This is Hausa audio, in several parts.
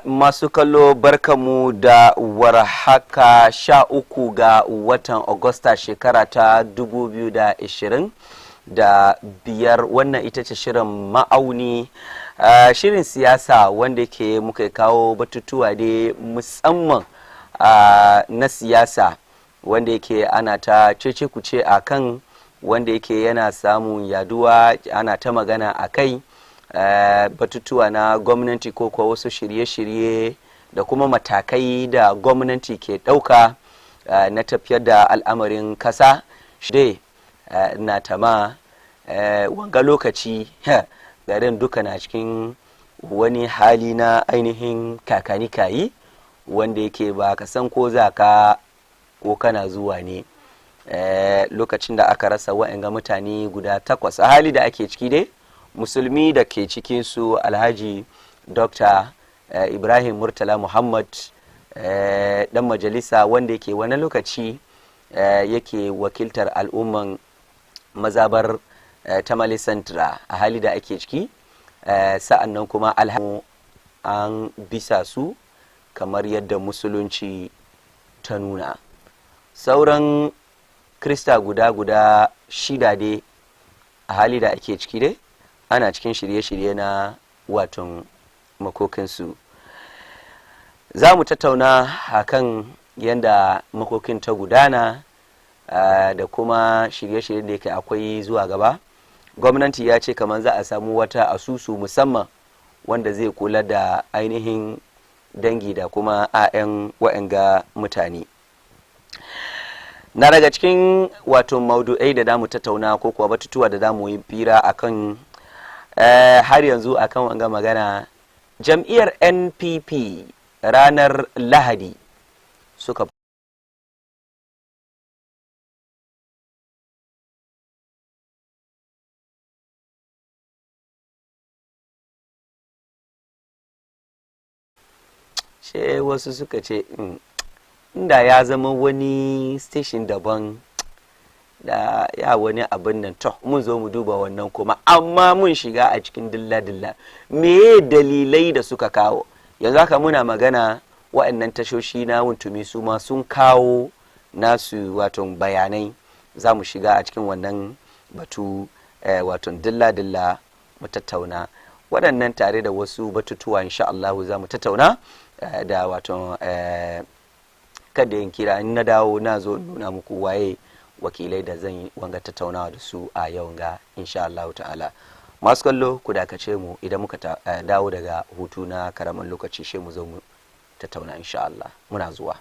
masu kallo barkamu da warhaka 13 ga watan Agusta shekara ta 2025 wannan ita ce shirin ma'auni shirin siyasa wanda ke muka kawo batutuwa ne musamman na siyasa wanda yake ana ta cece kuce a kan wanda yake yana samun yaduwa ana ta magana a kai batutuwa na gwamnati ko kuwa wasu shirye-shirye da kuma matakai da gwamnati ke ɗauka na tafiyar da al'amarin kasa shi na tama wanga lokaci garin duka na cikin wani hali na ainihin kakani kayi wanda yake ba ka san ko za ka ko kana zuwa ne lokacin da aka rasa wa'anga mutane guda 8 a hali da ake ciki dai musulmi da ke cikinsu alhaji dr ibrahim murtala muhammad dan majalisa wanda yake wani lokaci yake wakiltar al'umman mazabar tamale santra a hali da ake ciki sa'annan kuma alhaji an bisa su kamar yadda musulunci ta nuna sauran krista guda shida dai a hali da ake ciki dai ana cikin shirye-shirye na watan makokinsu za mu tattauna akan yadda makokin ta gudana da kuma shirye-shirye da yake akwai zuwa gaba gwamnati ya ce kamar za a samu wata asusu musamman wanda zai kula da ainihin dangi da kuma 'ya'yan wa'anga mutane na daga cikin wato maudu'ai da damu tattauna ko kuwa batutuwa da damu yi fira akan har yanzu akan wanga magana jam'iyyar NPP ranar Lahadi suka wasu suka ce inda ya zama wani station daban da ya wani abin nan to mun zo mu duba wannan kuma amma mun shiga a cikin dilla-dilla meye dalilai da suka kawo yanzu haka muna magana wa'annan tashoshi na wuntumi su ma sun kawo nasu wato bayanai za mu shiga a cikin wannan batu wato dilla-dilla mu tattauna waɗannan tare da wasu batutuwa insha Allah za mu tattauna da wato kada yin kira in na dawo na zo nuna muku waye wakilai da zan yi wanga tattaunawa da su a yau ga insha Allah ta'ala masu kallo ku dakace mu idan muka dawo daga hutu na karamin lokaci shi mu zo mu tattauna insha Allah muna zuwa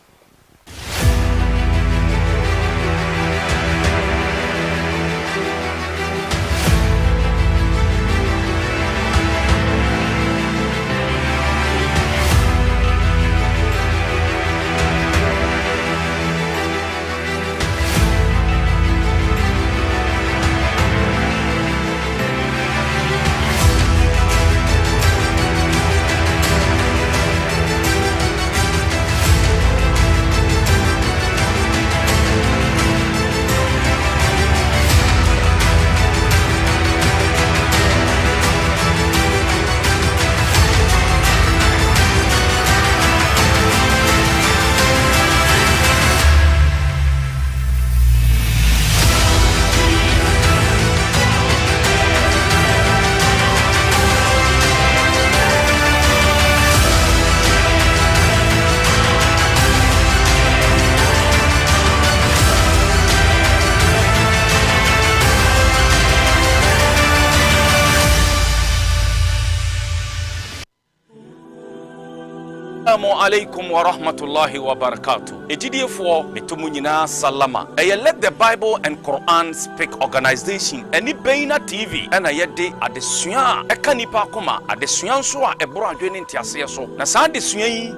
Assalamu alaikum wa rahmatullahi wa barakatuh. Ejidiyefo metumu nyina salama. Let the Bible and Quran speak organization. Eni Beina TV. Ena yede adesua. Eka nipa akoma. Adesua nso a ebro adwene ntiase so. Na saa adesua yi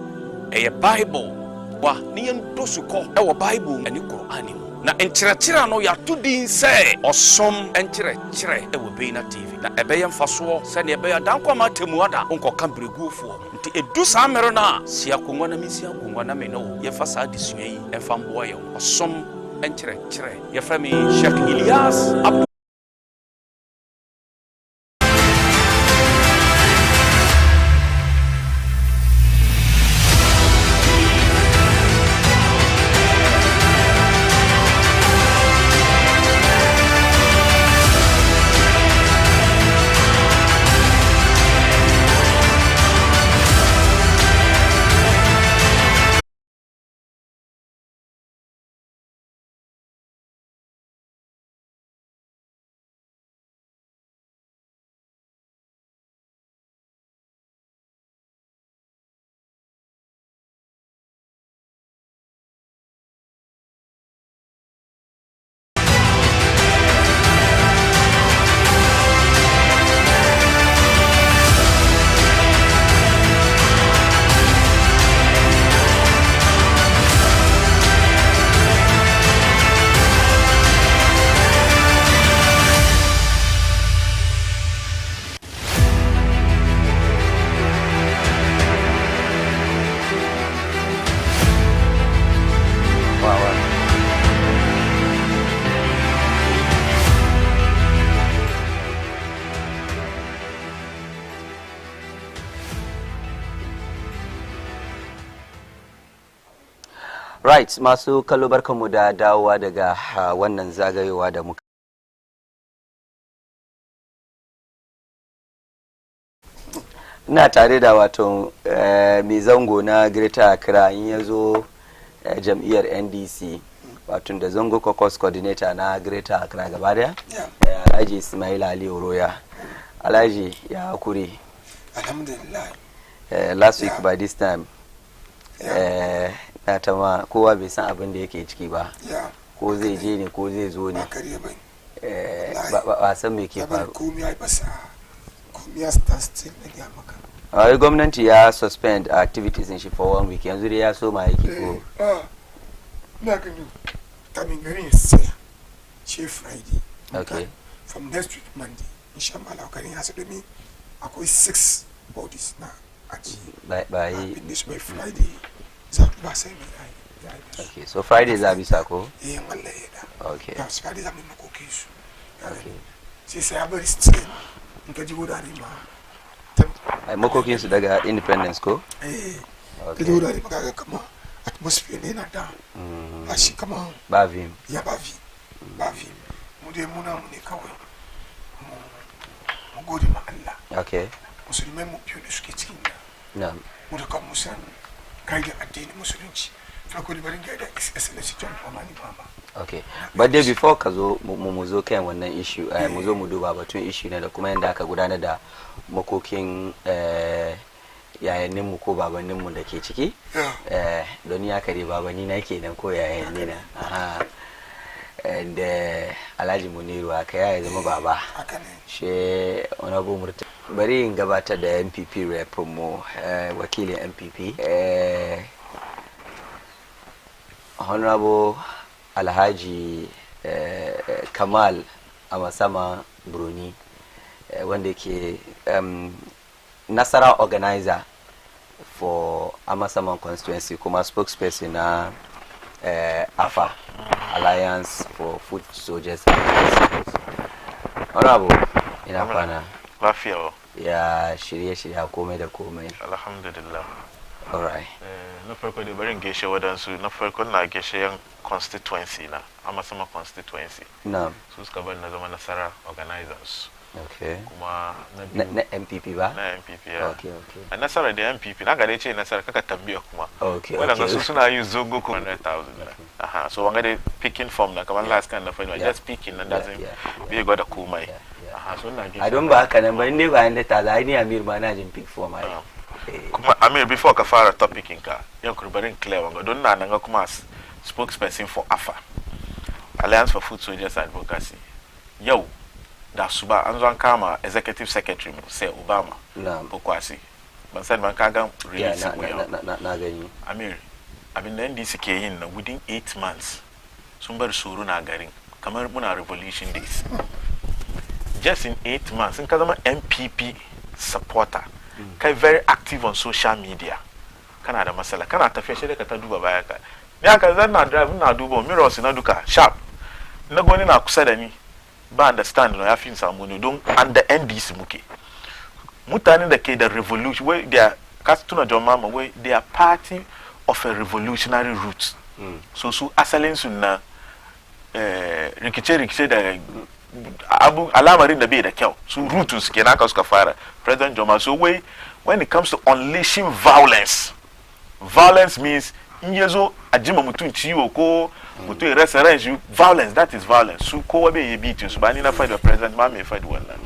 Bible. Wa ni yendosu ko. Ewo Bible eni Quran mu. Na enkyerɛkyerɛ no yɛato din sɛ ɔsom enkyerɛkyerɛ ɛwɔ Beina TV. Na ɛbɛyɛ mfasoɔ sɛnea ɛbɛyɛ dankɔma temu ada nkɔka mbereguofoɔ. Nti edu saa mmere no a si akongwa na mesi akongwa na me no yɛfa saa desua yi ɛfa mboa yɛn ɔsom enkyerɛkyerɛ. Yɛfrɛ me Sheikh Ilyas Abdul Right, masu kallo barkanmu da dawowa daga wannan zagayowa da muka ina tare da wato mai zango na Greater Accra in yazo jam'iyyar NDC wato da zango caucus coordinator na Greater Accra gaba daya Alhaji Ismail Ali Oroya. Alhaji ya hakuri. Alhamdulillah. Last week by this time na tama kowa bai san abin da yake ciki ba, ko zai je ne ko zai zo ne, ba san me ke faru. Ai gwamnati ya suspend activities in shi for 1 week, yanzu dai ya so ma yake ko na gani kamin garin sai ce Friday. Okay. From next week Monday inshallah garin ya sa domin akwai 6 bodies na aji by Friday. Okay, so Friday za bi sako? Okay. Yes, Friday za mu makoki su. Okay. Sai ya bari still in ka ji wurare ma. Ai makokin su daga Independence ko? Ka ji wurare ma kaga kama atmosphere ne na da. Ba shi kama ba vim. Ya ba vim. Ba vim. Mu dai muna mu ne kawai. Mu gode ma Allah. Okay. Musulmai mu biyu da suke cikin da. Na'am. Mu da kan musan kaida addinin musulunci. Farko da barin gaida excellency John Amani Baba. Okay, but then before ka zo mu zo kan wannan issue, mu zo mu duba batun issue ne da kuma yanda aka gudanar da makokin yayannin mu ko babannin mu da ke ciki. Don ya kare babani na kenan ko yayanni na. Aha. And Alhaji Muniru aka ya zama baba. She honorable Murtala. Bari in gabatar da MPP rep mu wakilin MPP. Honorable Alhaji Kamal Amasama Bruni, wanda ke Nasara organizer for Amasama constituency kuma spokesperson na AFA, Alliance for Food Soldiers and Peacekeepers. Honorable, ina kwana. Lafiya. Ya shirye-shirye komai da komai. Alhamdulillah. Alright. Na farko da barin gaishe wadansu, na farko na gaishe yan constituency na Amasama constituency. Na'am. Su suka bar na zama Nasara organizers. Okay. Kuma na MPP ba? Na MPP ya. Okay. A Nasara da MPP na gare ce Nasara kaka tambaya kuma. Okay. Wadanda su suna yin zongo ko 100,000. Aha, so wanga dai picking form na kamar last kan na fani just picking and doesn't be gwada komai. Aha, so na gaishe. I don't ba haka nan ba ne ba inda ta zai ni Amir ba na jin pick form ai. Kuma Amir, before ka fara topic ka yan kurbarin clear wanga don na nga kuma spokesperson for AFA, Alliance for Food Soldiers Advocacy. Yau da suba an zo an kama executive secretary mu sai Obama ko kwasi ban san ban kaga release ko yau na gani. Amir, abin da NDC ke yin na within 8 months sun bar suru na garin kamar muna revolution days. Just in 8 months in ka zama MPP supporter, kai very active on social media, kana da masala kana tafiya shi da ka ta duba baya ka ni aka zan na drive na duba mirrors na duka sharp na goni na kusa da ni ba understand no ya fi samu ne don under NDC muke mutanen da ke da revolution where they are kastuna John Mama where they are party of a revolutionary route. So asalin su na rikice da abu alamarin da bai da kyau su roots kenan ka suka fara President Joma. So when it comes to unleashing violence means in yazo ajima mutun ciwo ko mutun ya rasa ran shi, violence, that is violence. Su kowa bai yi bitin su ba ni na fight president ma mai fight wannan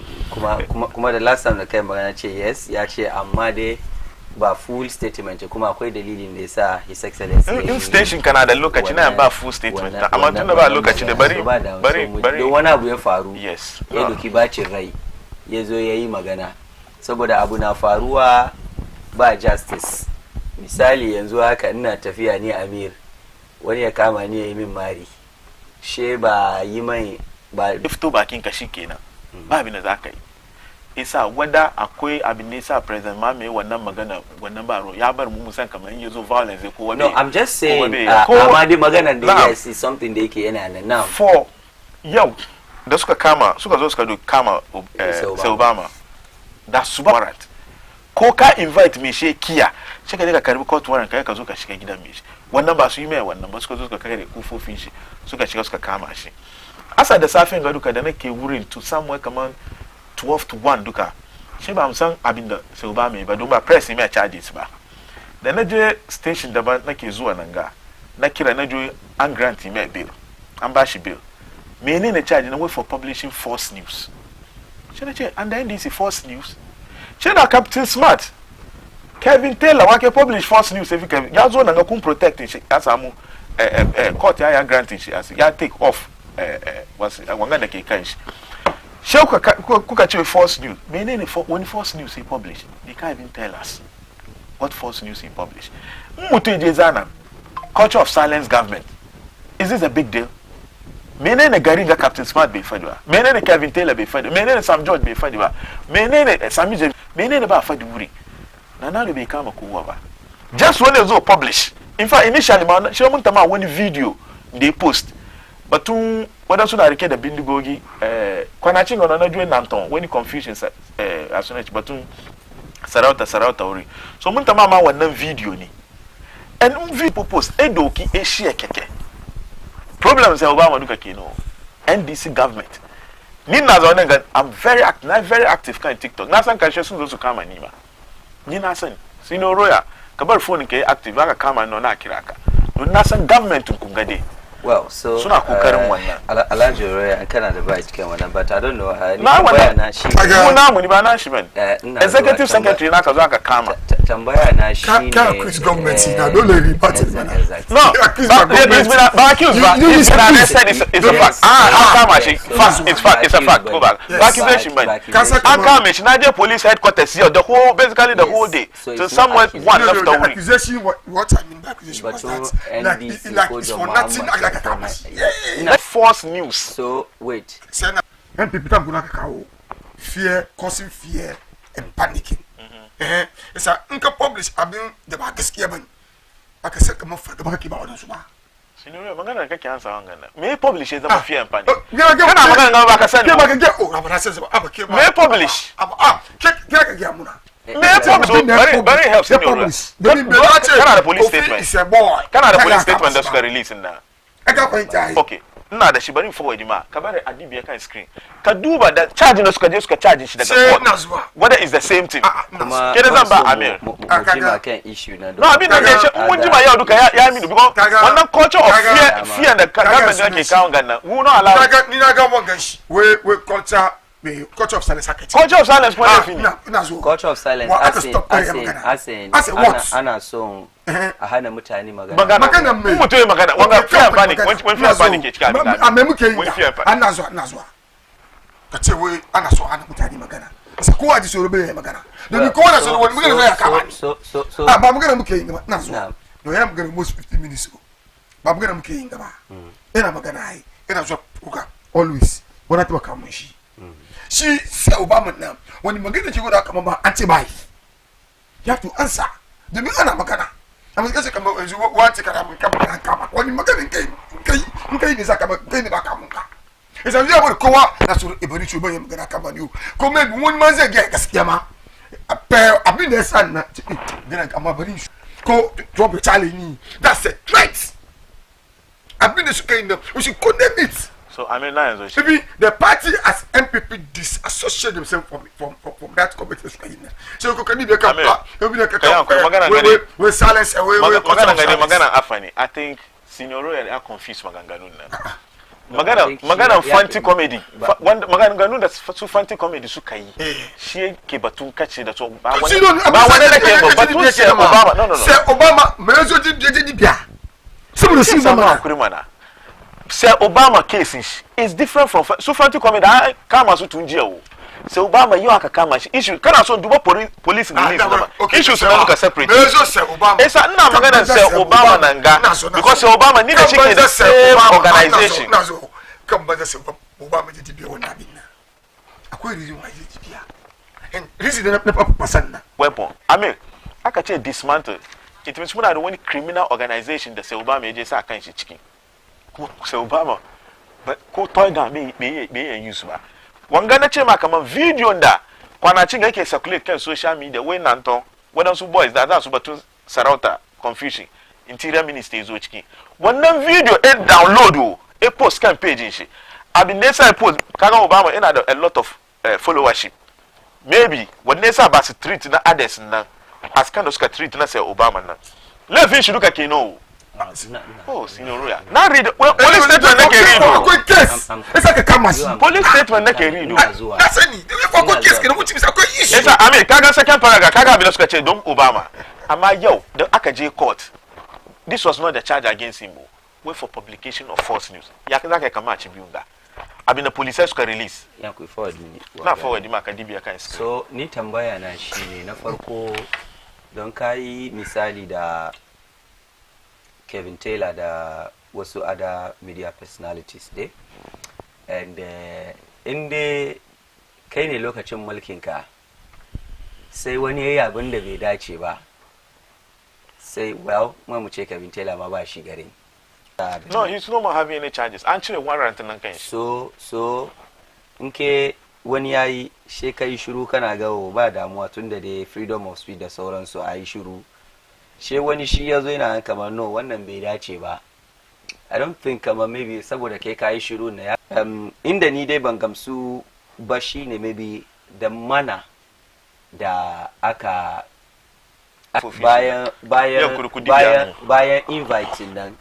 kuma da last time da kai magana ce yes ya ce amma dai ba full statement kuma akwai dalilin da yasa his excellency in station kana da lokaci na ba full statement amma tunda ba lokaci da bari don wani abu ya faru yes ya doki bacin rai ya zo ya yi magana saboda abu na faruwa ba justice. Misali yanzu haka ina tafiya ni Amir, wani ya kama ni ya yi min mari, she ba yi mai ba fito bakin ka shikenan ba abin da zaka yi. Isa wada akwai abin da yasa president ma mai wannan magana wannan baro ya bar mu musan kamar in yazo violence ko wani. No, I'm just saying amma dai maganar da yes is something da yake yana nan now. For yau da suka zo suka kama Obama da su barat ko ka invite me she kiya shi ka je ka karbi court warrant kai ka zo ka shiga gidan me shi wannan ba su yi mai wannan ba suka zo suka kare kufofin shi suka shiga suka kama shi asa da safin ga duka da nake wurin to somewhere kaman 12 to 1 duka shi ba san abin da sai ba mai ba don ba press mai charges ba da na je station da ba nake zuwa nan ga na kira na jo an grant mai bill an ba shi bill menene charge na wai for publishing false news shi na ce and then this false news shi na Captain Smart Kevin Taylor wake publish false news if Kevin ya zo nan ga kun protect shi ya samu court ya grant shi ya take off wanga da ke kan shi shi kuka ce false news menene when false news he publish they can't even tell us what false news he publish mutu je zana culture of silence government is this a big deal menene gari ga Captain Smart bai fadi ba menene Kevin Taylor bai fadi menene Sam George bai fadi ba menene Sami James menene ba fadi wuri nana bai kama kowa ba just when they zo publish in fact initially ma shi mun tama wani video they post batun wadansu na rike da bindigogi kwanacin ga na juwe nanton wani confusion as soon as batun sarauta wuri so mun tama ma wannan video ne and video post doki share keke problems ya Obama duka keno NDC government ni na zaune ga I'm very active kan TikTok na san karshe sun zo su kama ni ma ni na san sino roya ka bar phone ka active aka kama no na kira ka don na san government kun gade well so suna kokarin wannan Alhaji Roya kana da right kan wannan but I don't know ni bayana shi mu namu ni ba na shi ban executive secretary na ka zo aka kama tambaya na shi ne ka accuse government na dole report it man no it's been it's a fact kama shi it's a fact go back accusation ban an kama shi na je police headquarters here the whole day to somewhere one left the week accusation what I mean by accusation was that like it's for nothing false news. So wait. When people come gonna kakao, fear, causing fear and panicking. It's a unka publish abin the bagas kiaban. Aka say come for the baki ba odan suba. Sinore magana ka kyan sa ngana. Me publish is about fear and panic. Kana magana na ba ka san. Ke ba ke oh na ba say aba ke ba. Me publish. Ke amuna. Me very helps in your Kana the police statement. It's a boy. Kana the police statement that's released in there. Okay. Ina da shi bari forward ma ka bari adibi kan screen ka duba da charge na suka je suka charge shi daga court whether is the same thing kuma ke da zan ba Amir mujima kan issue na no abin da ke mun jima yau duka ya mi because wannan culture of fear da government da ke kawo ganna we no allow ni na ga mon ganshi we culture of silence culture of silence point of view culture of silence asin ana so a hana mutane magana mutum ya magana wanga fear panic when fear panic ke cika abin a me muke yi ana zuwa ka ce wai ana so ana mutane magana sai kowa ji so bai magana domin kowa na so wani magana zai kama so ba magana muke yi na zuwa no yana magana most 15 minutes ago ba magana muke yi gaba ina magana ai ina zuwa kuka always wani ta baka mun shi sai Obama nan wani magana ce guda kamar ba an ce bai you have to answer domin ana magana amma kace kamar yanzu wace kana mun kama wani magana kai ne zaka kai ne ba ka mun ka idan ya bar kowa na so ibari ce bayan magana kama ni ko mai wani man zai ga gaskiya ma abin da yasa na gina kama bari ko drop challenge ni that's a threat abin da suka yi da we should condemn it. So I mean, maybe the party as MPP disassociate themselves from that committee. So you can be the we silence away. Magana afani. I think Signoro and are confused maganganu na. Magana fancy comedy. Magana ganu da su fancy comedy su kai. Shi ke batun kace da so ba wani da ke batun sai Obama. No. Sai Obama me zo di bia. Saboda shi zama kurimana. Say Obama case is different from so fancy comedy kama su tunjiya wo say Obama yau aka kama shi issue kana so duba police release na issues na muka separate esa ina magana say Obama nanga because say Obama ni da shi ke the same organization kan ba da say Obama je tibiya wannan abin nan akwai reason why je tibiya and reason na pasan na weapon Amir aka ce dismantle it means muna da wani criminal organization da say Obama je sa kan shi cikin sai Obama ko toy gun me use ba wanga na ce ma kaman video da kwana chinga ke circulate kan social media we nanto wadansu boys da su batun sarauta confusion interior minister zo cikin wannan video download post kan page shi abin da yasa post kaga Obama ina da a lot of followership maybe wannan yasa ba su treat na others nan as kind of suka treat na sai Obama nan lefin shi duka kenan oh senior royal na read police statement nake read akwai case esa ka kama shi police statement nake read na sani akwai case kenan mutum sai akwai issue esa ame kaga second paragraph kaga abin da suka ce don Obama amma yau da aka je court this was not the charge against him wait for publication of false news ya kaza kama a cibiyu ga abin da police suka release ya ku forward ni na forward ma ka dibiya kan so ni tambaya na shi na farko don kai misali da Kevin Taylor da wasu other media personalities dai and inda kai ne lokacin mulkinka sai wani yayi abin da bai dace ba sai well mu ce Kevin Taylor ma ba shi garin no he's no more having any charges an cire warrant nan kan so nke wani yayi she kai shiru kana ga ba damuwa tunda da freedom of speech da sauransu ayi shiru she wani shi yazo yana kamar no wannan bai dace ba I don't think kamar maybe saboda kai shiru na inda ni dai ban gamsu ba shine maybe da mana da aka bayan inviting nan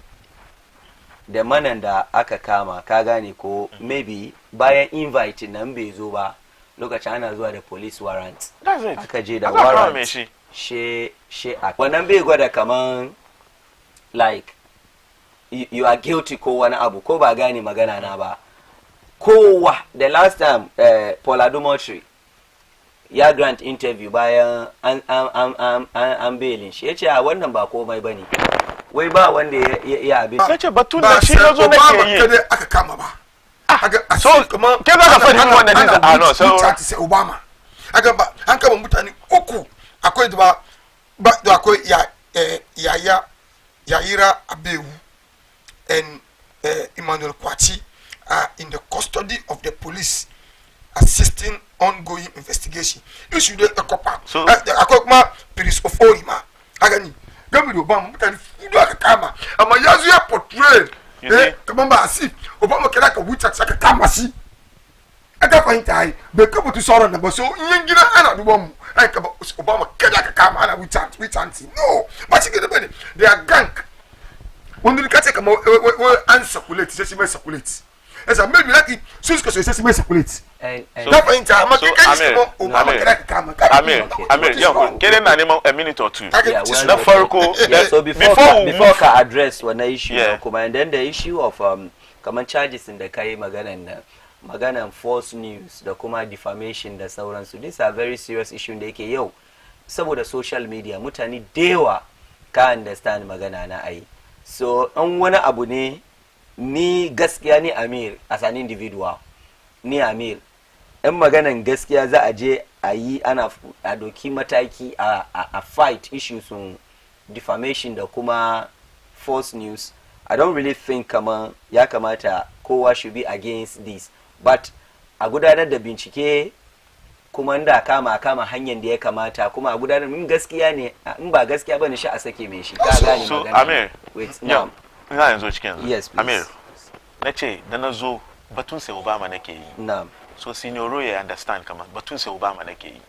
da manan da aka kama ka gane ko maybe bayan inviting nan bai zo ba lokacin ana zuwa da police warrant aka je da warrant she wannan bai gwada kaman like you are guilty ko wani abu ko ba gane magana na ba kowa the last time Paul Adumotri ya grant interview bayan an bailin shi yace a wannan ba komai bane wai ba wanda ya abin kace batun da shi yazo nake yi kada aka kama ba so kuma ke za ka fadi wannan din a no so sai Obama aka ba an kama mutane uku akwai ba akwai Yayira Abewu and Emmanuel Kwachi are in the custody of the police assisting ongoing investigation. You should a copper. So akokma Prince of Orima. Agani. Gami Obama mutani fudu akakama. Ama yazu ya portray. Kamamba asi. Obama kena ka wucha saka kama si. Aka kwa hintai. Beka butu soro na boso nyingina ana dubomu. Aka Obama kena ka kama ana wucha anti. No. But they are gang. When you catch kama unsirculate, just me circulate. As a maybe like since because it's just circulate. Amir, get a minute or two. So before ka address one issue, and then the issue of common charges in the kai magana false news, the kuma defamation, the sauran. So these are very serious issues da yake yau saboda social media mutane dewa ka understand magana na ai. So an wani abu ne ni gaskiya ni Amir as an individual ni Amir in maganan gaskiya za a je a yi ana a doki mataki a fight issues on defamation da kuma false news. I don't really think kama ya kamata kowa should be against this, but a gudanar da bincike kuma inda kama hanyar da ya kamata kuma a gudanar min gaskiya ne in ba gaskiya bane shi a sake mai shi ka gane magana. Amir wait now ina yanzu cikin yes please. Amir nace da nazo batun sai Obama nake yi na'am so senior ya understand kaman batun sai Obama nake yi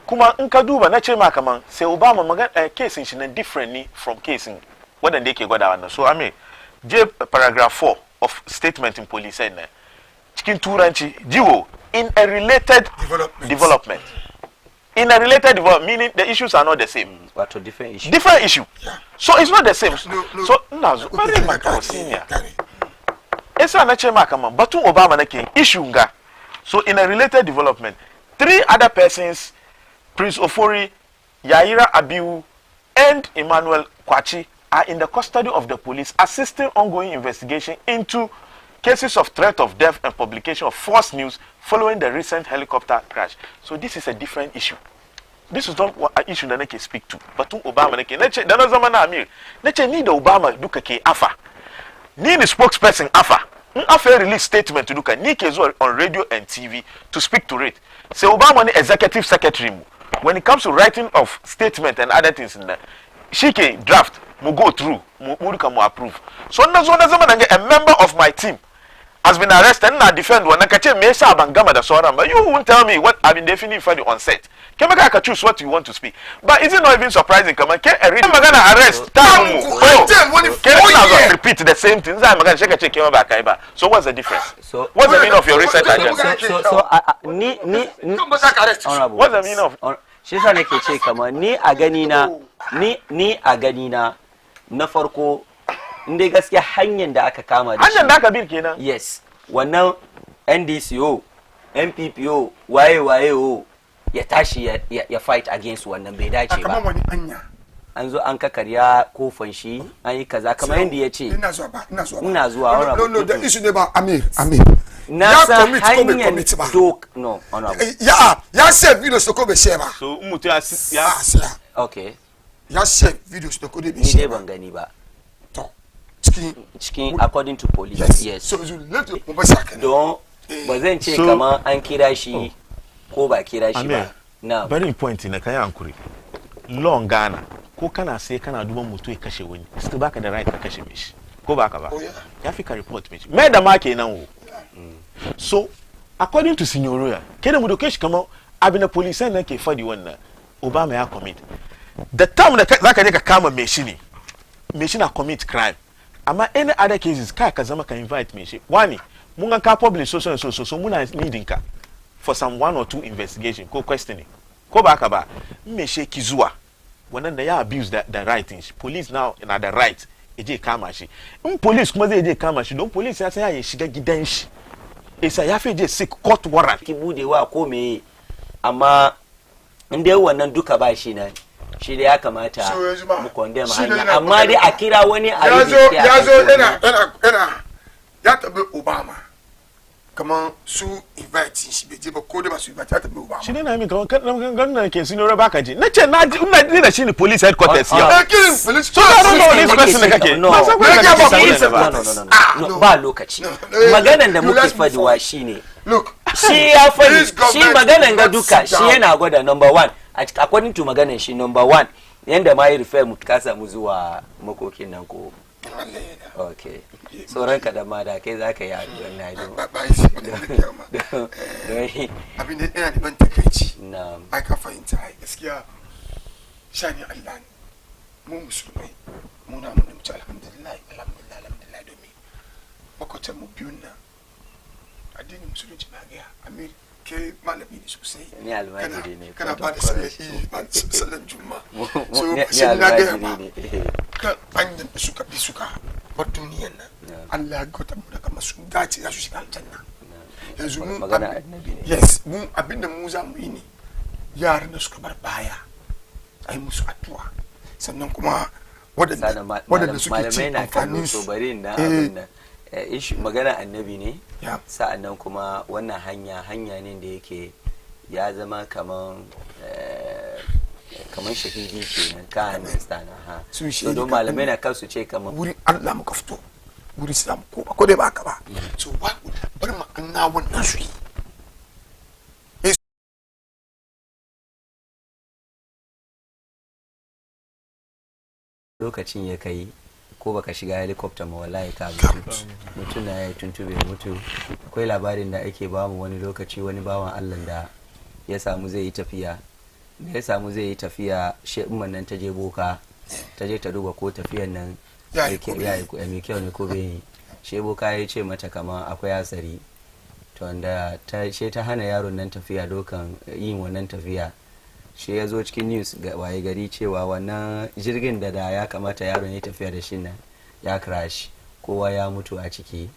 kuma in ka duba nace ma kaman sai Obama magana case shi na different ni from case wadanda yake gwada wannan so Amir je paragraph 4 of statement in police na cikin turanci jiwo in a related development. In a related development, meaning the issues are not the same. But a different issue. Different issue. Yeah. So it's not the same. No. So nazo very much senior. Esa na chema kama batun Obama na king issue nga. So in a related development, 3 other persons, Prince Ofori, Yayira Abiu, and Emmanuel Kwachi are in the custody of the police assisting ongoing investigation into cases of threat of death and publication of false news following the recent helicopter crash. So this is a different issue. This is not an issue that I can speak to. But Obama, Amir, need Obama duka ke afa. Need the spokesperson afa. after release statement to duka ni ke zo on radio and TV to speak to it. Say Obama ni executive secretary mu. When it comes to writing of statement and other things in there, she can draft, mu go through, mu approve. So na a member of my team has been arrested and defend one nakache mesa abangama da sora, but you won't tell me what I've been definitely for the onset. Kemaka can choose what you want to speak. But is it not even surprising? Come on, can magana arrest? Repeat the same thing. So what's the difference? So what's the meaning of your research agenda? What's the meaning of? Shi sa nake ce kamar ni a gani na na farko inda gaskiya hanyar da aka kama da shi hanyar da aka bir kenan. Yes, wannan NDCO MPPO waye ya tashi ya fight against wannan bai dace ba. Kamar wani anya an zo an kakarya kofan shi an yi kaza kamar yadda ya ce ina zuwa no the issue ne ba Amir na sa hanyar dok no ya share videos da ko bai share ba so mutu ya okay ya share videos da ko bai share ban gani ba to cikin according to police yes so you let you ba saka don ba zan ce kamar an kira shi ko ba kira shi ba na very point na kai hankuri long Ghana ko kana sai kana duban mutu ya kashe wani sai baka da right ka kashe mishi ko baka ba ya fi ka report mishi mai da ma kenan wo so according to Signoroya kenan mu doke shi kamar abin da police nan ke fadi wannan Obama ya commit the time da zaka je ka kama me shi na commit crime amma any other cases ka zama ka invite me shi wani mun ga ka publish so muna needing ka for some 1 or 2 investigation ko questioning ko baka ba me shi ki zuwa wannan da ya abuse the right police now na the right eje kama shi in police kuma zai je kama shi don police ya san ya shiga gidan shi isa ya fi je seek court warrant ki budewa ko me amma inda wannan duka ba shi nan shi da ya kamata mu condemn hanya amma dai a kira wani a ya zo yana ya tabi Obama kaman su invite shi bai je ba ko da ba su invite ta bai Obama shi ne na mi kan ke sinore baka je nace na ina da shi ne police headquarters ya police so I don't know this question da kake no ba lokaci maganan da muke fadiwa shine look shi ya fadi shi maganan ga duka shi yana gwada number 1 according to maganan shi number 1 yanda ma yi refer mu kasa mu zuwa makokin nan ko okay sauran ka da ma da kai zaka yi wannan abin da ina da ban takeici na'am ai ka fahimta ai gaskiya shani Allah ne mu musulmai mu na mu mutu alhamdulillah domin makwatan mu biyun nan addinin musulunci na ga Amir ke malami ne sosai ni almajiri ne kana ba da sallan juma'a so ni sai na ga almajiri ne kan anyan da suka bi suka bar duniyan nan Allah ya gota mu daga masu dace za su shiga aljanna yanzu mu magana annabi ne yes mu abinda mu za mu yi ne yaran da suka bar baya ai musu addu'a sannan kuma wadanda suke ci amfanin su bari na abin nan magana annabi ne sa'annan kuma wannan hanya ne da yake ya zama kaman shahidi kenan ka understand ha so don malamai na kansu ce kaman wurin Allah muka fito wurin Islam ko dai baka ba so ba bar ma an wannan su yi lokacin ya kai ko baka shiga helicopter ma wallahi ka mutu na ya tuntube mutu akwai labarin da ake bamu wani lokaci wani bawan Allah da ya samu zai yi tafiya shi umman nan ta je boka ta je ta duba ko tafiyan nan ya yi mai kyau ne ko bai yi shi boka ya ce mata kama akwai hatsari to wanda ta hana yaron nan tafiya dokan yin wannan tafiya shi ya zo cikin news ga waye gari cewa wannan jirgin da ya kamata yaron ya tafiya da shi nan ya crash kowa ya mutu a ciki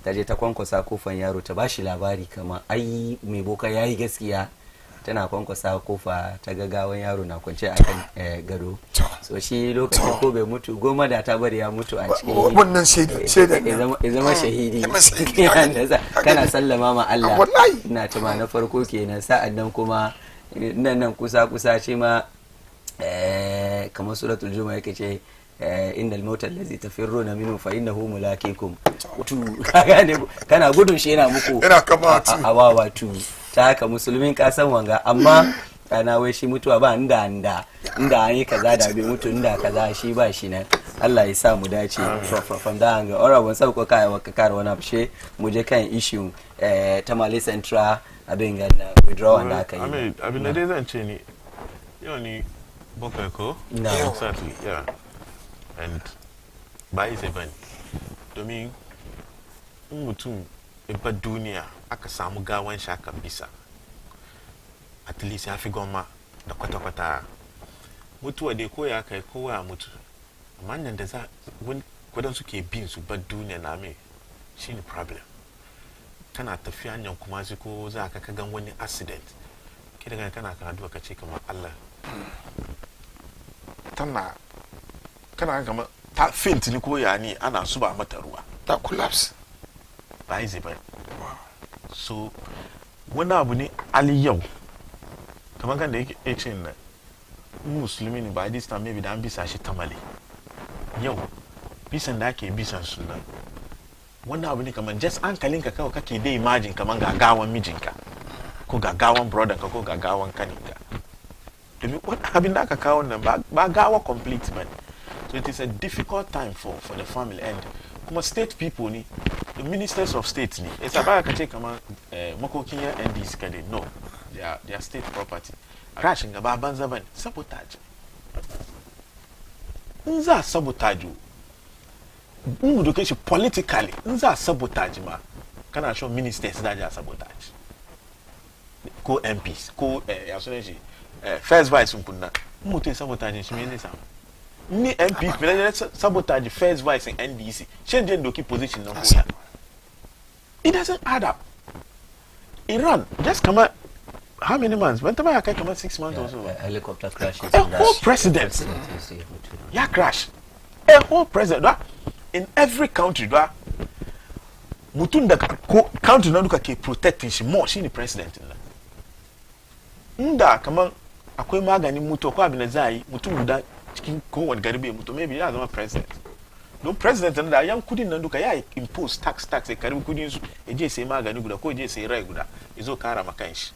ta je ta kwankwasa kofan yaro ta bashi labari kamar ai mai boka yayi gaskiya tana kwankwasa kofa ta gagawan yaro na kwance a kan gado so shi lokacin ko bai mutu goma da ta bari ya mutu a cikin wannan shaida ya zama shahidi kana sallama ma Allah ina tuma na farko kenan sa'an nan kuma nan kusa ce ma kamar suratul juma'a yake ce innal mauta allazi tafirruna minhu fa innahu mulaqikum tu kana gudun shi yana muku awawa tu ta haka musulmin ka san wanga amma kana wai shi mutuwa ba inda an yi kaza da bai mutu inda kaza shi ba shi nan Allah ya sa mu dace from da hanga ora ban sauko kai wa kakar wani abshe mu je kan issue Tamale Central abin ga withdrawal da aka yi abin da dai zan ce ni yau ni bokai ko exactly yeah and ba is ban domin mutum ba duniya aka samu gawan shaka bisa at least ya fi goma da kwata-kwata mutuwa dai ko ya kai kowa mutu amma nan da za wadan suke bin su ba duniya na mai shine problem kana tafiya hanyar kuma sai ko za ka gan wani accident ke daga kana kan addu'a ka ce kamar Allah kana kamar ta faint ni ko ya ni ana suba mata ruwa ta collapse ba yi ba so wani abu ne ali yau kamar kan da yake ce na musulmi ne ba this time maybe da an bisa shi Tamale yau bisan da ake bisan sunan wannan abu ne kamar just hankalinka kawai kake dai imagine kamar gagawan mijinka ko gagawan brother ka ko gagawan kaninka domin wani abin da aka kawo nan ba gawa complete man, so it is a difficult time for the family and kuma state people ni the ministers of state ni it's about ka ce kamar makokin ya NDC ka dai no they are state property rashin gaba banza bane sabotage in za sabotage in doke shi politically in za sabotage ma kana sure ministers da ja sabotage ko MPs ko ya sunan shi first vice kunna mutum sabotage shi me ne samu ni MP me sabotage first vice in NDC change doki position na koya it doesn't add up. Iran just come out how many months when taba kai come 6 months or so helicopter crashes a whole president yeah crash a whole president in every country da mutun da country na duka ke protecting shi more shi ne president na inda kaman akwai maganin mutu ko abin da zai mutum guda cikin kowane garbe mutu maybe ya zama president don president da yan kudin nan duka ya impose tax ya karbi kudin su je sai magani guda ko je sai rai guda yazo kara makan shi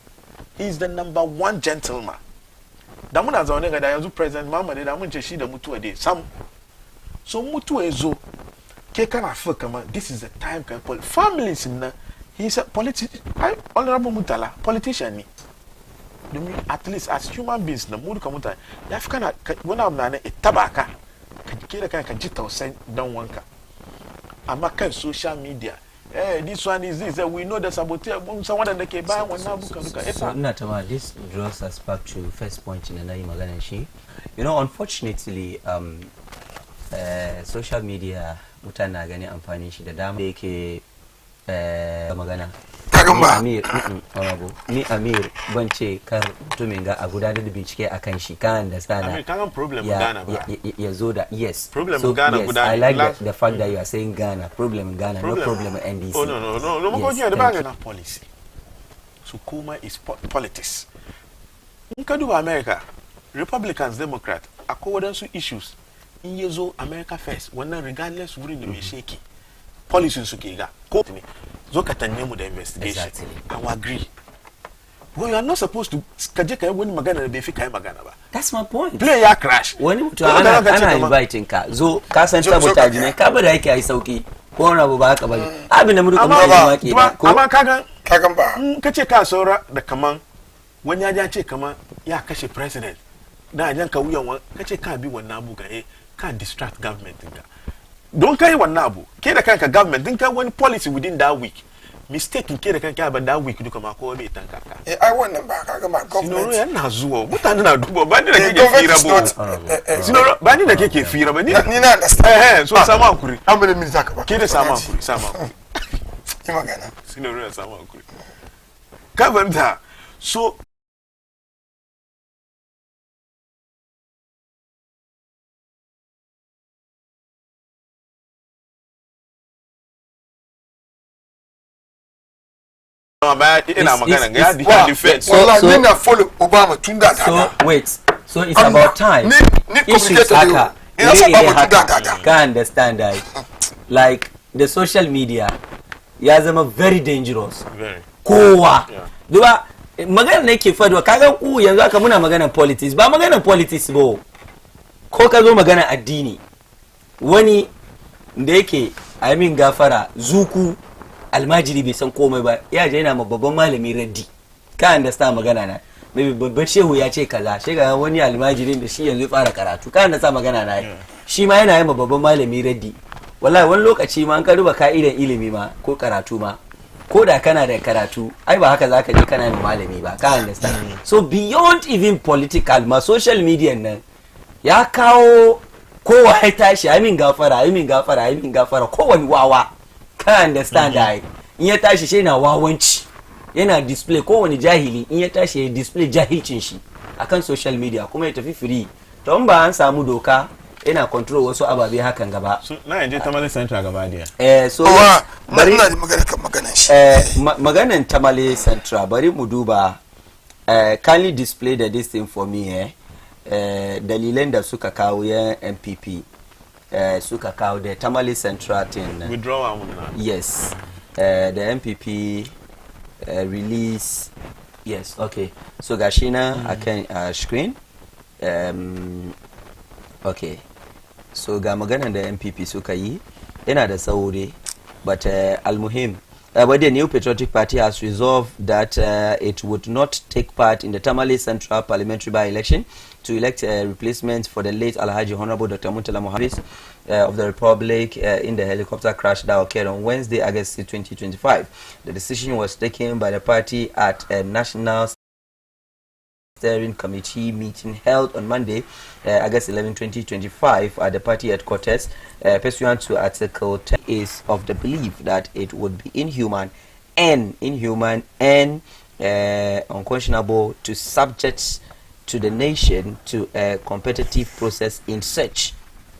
he is the number one gentleman da muna zaune ga da yanzu president Muhammad da mun ce shi da mutuwa dai sam so mutuwa yazo ke kana fa kama this is the time can families na he is a honorable Mutala politician ni domin at least as human beings na mu duka mutane ya fi kana wani abu na ne tabaka ka kira ka ji tausayin dan wanka amma kan social media this one is this we know the saboteur mun san wanda ke bayan wannan abuka duka so ina tama this draws us back to first point na nayi magana shi you know unfortunately social media mutane na gani amfani shi da dama da yake magana ni Amir ban ce kar mutumin ga a gudanar da bincike akan shi kan da sana ya zo da yes problem so Ghana yes, I like the fact that you are saying Ghana problem Ghana no problem NDC no mo ko da ba policy so kuma is politics in ka duba America Republicans Democrat akwai wadansu issues in yazo America first wannan regardless wurin da mai sheki policy su ke ga ko ne zo ka tanne mu da investigation I will agree well you are not supposed to kaje kai wani magana da bai fi kai magana ba that's my point play ya crash wani mutum ana inviting ka zo ka san sabotage ne ka bada yake ai sauki ko wani abu ba haka ba abin da mu duka mu ba ke ko amma kagan ba kace ka saura da kaman wani ya ce kaman ya kashe president da jan ka wuyan kace ka bi wannan abu ka distract government ka don kai wannan abu ke da kanka government din kai wani policy within that week mistake ke da kanka ba that week duka ma ko bai tanka ka ai wannan ba kaga ma government sinoro yana zuwa mutane na duba ba ni da kake fira bo sinoro ba ni da kake fira ba ni na understand so sama hakuri an bane min zaka ba ke da sama hakuri ki magana sinoro ya sama hakuri ka banta so ina magana ga ya defense so follow Obama tunda so wait so it's about time issues haka Can't understand that. Like the social media ya zama very dangerous. Kowa. Duba magana ne ke faduwa kaga ku yanzu aka muna magana politics ba magana politics ba. Ko ka zo magana addini wani da yake amin gafara zuku almajiri bai san komai ba ya je yana ma babban malami raddi ka understand magana na maybe babban shehu ya ce kaza shi ga wani almajirin da shi yanzu ya fara karatu ka understand magana na shi ma yana yi ma babban malami raddi wallahi wani lokaci ma an ka ruba ka'idan ilimi ma ko karatu ma ko da kana da karatu ai ba haka zaka je kana yin malami ba ka understand so beyond even political ma social media nan ya kawo kowa ya tashi amin gafara kowani wawa ka understand ai in ya tashi shi yana wawanci yana display kowani jahili in ya tashi ya display jahilcin shi akan social media kuma ya tafi free to in ba an samu doka yana control wasu ababe hakan gaba na yaje Tamale Central gaba dia so bari ina magana kan maganan shi maganan Tamale Central bari mu duba kindly display this thing for me dalilan da suka kawo ya MPP suka kawo da Tamale Central thing withdrawal yes the MPP release yes okay so gashi na akan screen okay so ga maganan da MPP suka yi yana da sauri but almuhim but the New Patriotic Party has resolved that it would not take part in the Tamale Central Parliamentary by-election to elect a replacement for the late Alhaji Honorable Dr. Muntala Mohammed of the Republic in the helicopter crash that occurred on Wednesday, August 2025. The decision was taken by the party at a national steering committee meeting held on Monday, August 11, 2025 at the party headquarters. Pursuant to Article 10 is of the belief that it would be inhuman and unconscionable to subject to the nation to a competitive process in search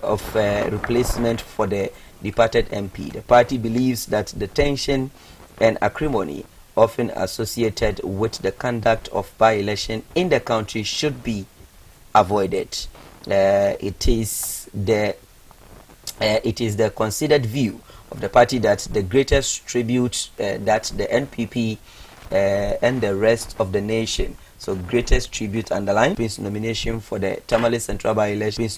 of a replacement for the departed MP. The party believes that the tension and acrimony often associated with the conduct of by-election in the country should be avoided. It is the considered view of the party that the greatest tribute that the NPP and the rest of the nation, so greatest tribute underline means nomination for the Tamale Central by-election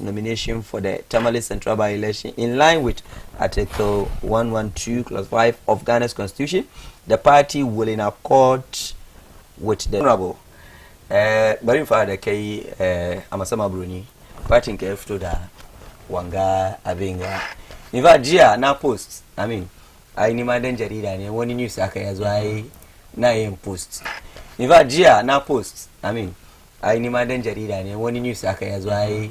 in line with Article 112 Clause 5 of Ghana's Constitution. The party will in accord with the honorable bari fa da kai amasama bruni party ke fito da wanga abinga in fact jiya na post I ni ma dan jarida ne wani news aka yazo ai na yin post in fact jiya na post I ni ma dan jarida ne wani news aka yazo ai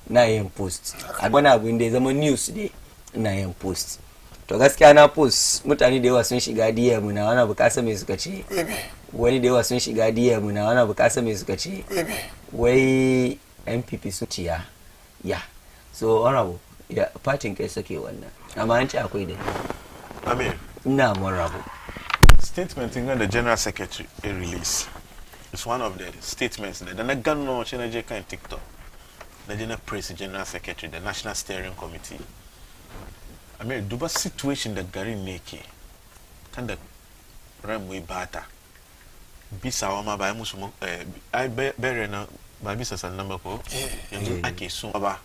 na yin post wani abu da ya zama news ne na yin post to gaskiya na post mutane da yawa sun shiga DM na wani bukasa mai suka ce wani da yawa sun shiga DM na wani bukasa mai suka ce wai MPP su ciya ya so honorable ya party kai sake wannan amma an ce akwai da ina honorable statement in the general secretary release is one of the statements that the Ghana Chinaje kan TikTok the general press general secretary the national steering committee duba situation da garin ne ke kan da ramwe bata bisa wa ma ba musu ai bere na ba bisa sannan ba ko yanzu ake so ba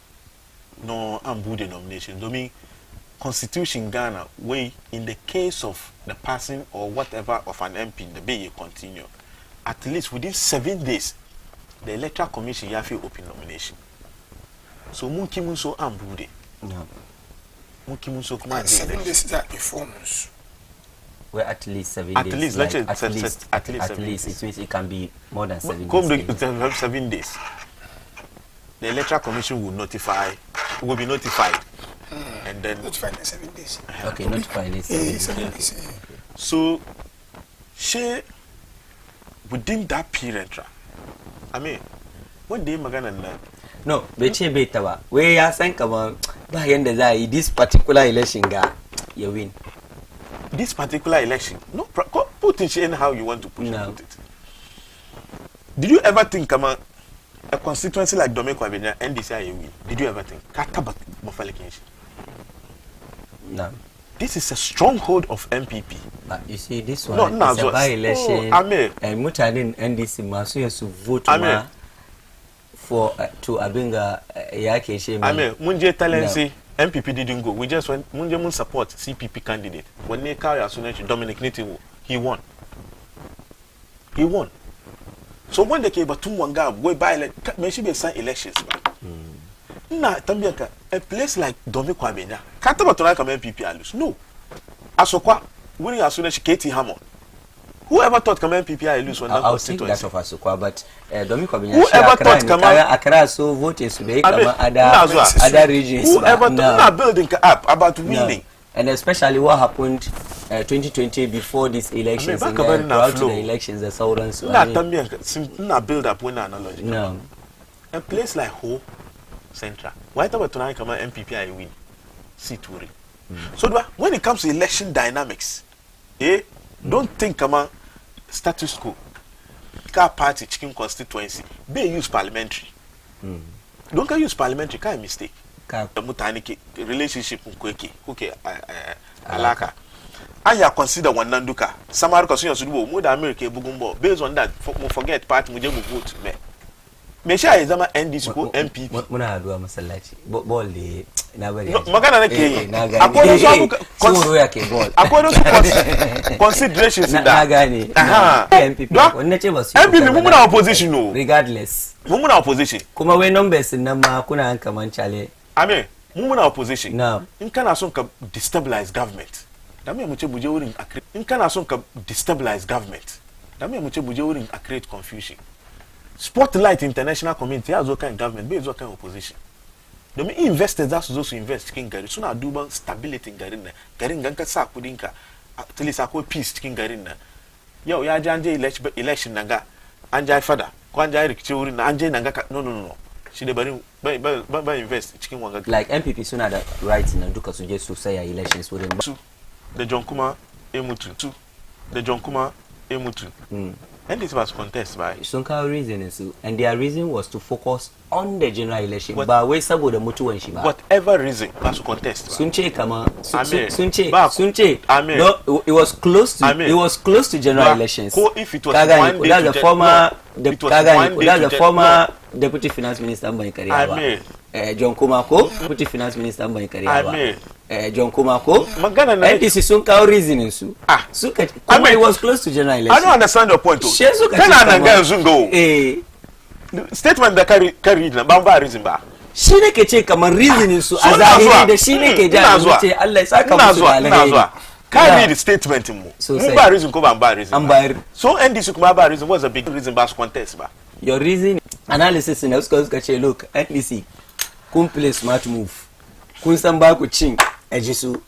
no ambu denomination domin constitution Ghana way in the case of the passing or whatever of an MP the bay continue at least within 7 days the electoral commission ya fi open nomination so mun kimun so ambu de so come 7 days that performance well at least 7 at days least like, at least it means it can be more than 7 days 7 days the electoral commission will be notified and then notified in 7 days okay notified in 7 days so she within that period when they magana na no bai ce bai ta ba wai ya san kaman ba yanda za yi this particular election ga ya win this particular election no put it in how you want to put it. Did you ever think a constituency like Domeko Abenya, NDC AUNI, did you ever think? Katabat Mofalekinshi. No. This is a stronghold of MPP. You see, this one is a by-election. And Mutanin NDC must to vote for to Abinga Yake Shema. Munje Talensi, MPP didn't go. We just went, Munje Mun support CPP candidate. When they carry as soon as Dominic Nitiwo, he won. He won. So when they came back to Mwanga, we by maybe sign elections. Na Tambiaka, a place like Dominic Abenya, can't about to like MPP lose. No. Asokwa, winning as soon as Katie Hammond. Whoever thought MPP I lose when I'll think that of Asokwa, but Dominic Abenya, whoever thought Accra so voting to make other regions. Whoever thought building up about winning. And especially what happened 2020 before these elections and then throughout the elections, the Southern so not build up when analogy. No. A place like Ho Central. Why about tonight come MPP I win? C2. So when it comes to election dynamics, don't think come on status quo. Car party chicken constituency. They use parliamentary. Don't use parliamentary, can't mistake. Mutaniki relationship okay alaka aya consider one nanduka samaru consider sudubo mu da America bugumbo based on that forget party mu je mu vote me sha ya zama NDC ko MPP muna haduwa masallaci ball de na bari magana nake yi akwai su yake ball akwai su considerations da na gane MPP wannan ce ba su MPP mu muna opposition no regardless mu muna opposition kuma wai numbers nan ma kuna an kaman chale Amen. Mumuna opposition. No. In kana son ka destabilize government. Da me muce buje wurin in kana son ka destabilize government. Da me muce buje wurin a create confusion. Spotlight international community ya zo kan government, bai zo kan opposition. Domin investors za su zo su invest cikin gari suna duban stability garin nan. Garin gan ka sa kudin ka, at least akwai peace cikin garin nan. Yau ya je an je election nan ga an je fada ko an je rikici wurin nan an je nan ga no. She de bari invest cikin wanga like MPP suna da right na duka su je su saya elections wurin ba da John Kuma emutu and this was contest by sun kawo reason su and their reason was to focus on the general election ba wai saboda mutuwan shi ba whatever reason ba su contest ba sun ce kama sun ce no it was close to general elections if it was one day the former deputy finance minister Mbani Kariaba John Kumako deputy finance minister Mbani Kariaba John Kumako magana na NDC sun kawo reasoning su suka kuma it was close to general election I don't understand your point kana nan ga zungo statement da kari na ba reason ba shi ne ke ce kamar reasoning su a zahiri da shi ne ke jami'a ce Allah ya saka musu da alheri carry the statement mu ba reason ko ba reason so NDC kuma ba reason what's the big reason ba su contest ba your reason analysis na suka ce look NDC kun play smart move kun san ba ku cin aji su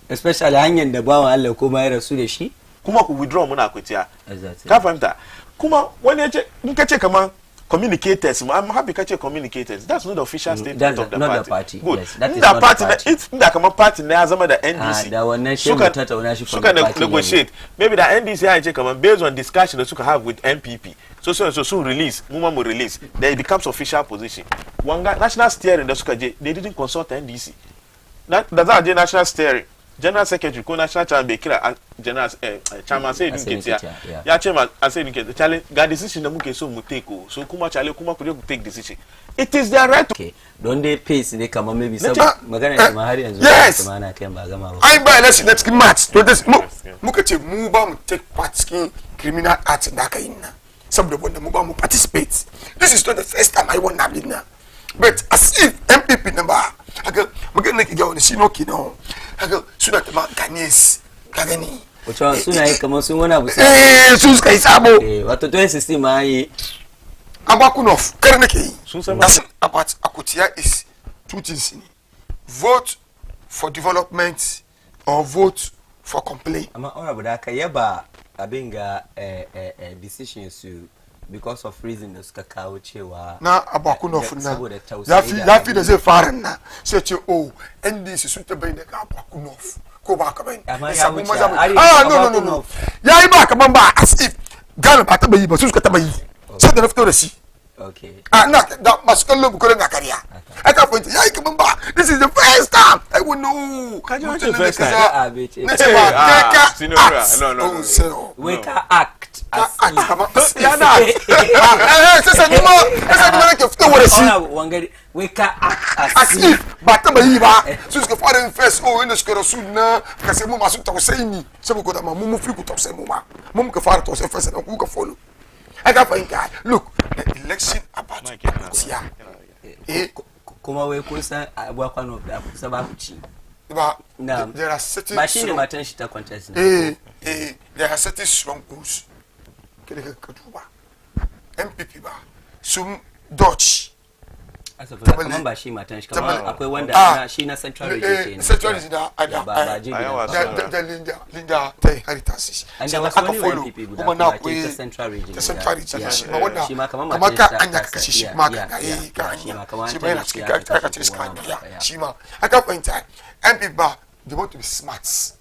especially hanyar da bawan Allah ko ma ya rasu da shi kuma ku withdraw muna kwatiya ka fahimta kuma wani ya ce in ka ce kamar communicators I'm happy ka ce communicators that's not the official statement of the party good yes, that is not party the party if da kamar party na ya zama da NDC da wannan shi mu tattauna shi suka negotiate maybe the NDC ya ce kamar based on discussion that suka have with MPP so release mu release then it becomes official position wanga national steering da suka je they didn't consult NDC da za a je national steering general secretary ko national chairman bai kira general chairman sai din ke ya ce ma sai din ke chale ga decision da muke so mu take so kuma chale kuma ku take decision it is their right okay don dey pace ne kamar maybe saboda magana ne ma har yanzu kuma ana kai ba gama ba ai ba election next match to this muka ce mu ba mu take part cikin criminal act da aka yi na saboda wanda mu ba mu participate this is not the first time I won that na but as if MPP number aga magana ke ga wani shino kenan aga suna ta Ghanaians ka gani wato suna yi kamar sun wani abu su suka yi sabo wato 2016 ma yi Abakunof kar nake yi sun san about Akutia is two things vote for development or vote for complaint amma honorable da ka yaba abin ga decision su because of reason da suka kawo cewa na Abakunof na ya fi da zai fara na sai ce oh NDC sun ta bayyana ga Abakunof ko ba ka bane no yayi ba kaman ba as if Ghana ba ta bayi ba su suka ta bayi sai da fito da shi Okay. Na da masukalo bukore na career. I can't find ya come back. This is the first time. I will know. Can you the first time? No. We can act as we can act as if batama yiba so que fora first in the square sunna kasi mo masu to say ni se ko da mo fi ku to say mo que fara to say first na ku ka follow. I can find guy. Look, the election about here. Kuma we kusa abwa no da sababu chi. There are certain machine matan shi ta contest. There are certain strong goals. Kele ka tuba. MPP ba. Some Dutch. Asa fa kaman ba shi matan shi kaman akwai wanda shi na central region kenan. Central region da Linda ta heritage. And there was only one MPP guda kuma na central region. The central region shi ma wannan shi ma kaman kamar ka anya ka shi shi ma ka shi ma kaman shi ma yana cikin ka ce shi ma aka fahimta MPP ba they want to be smart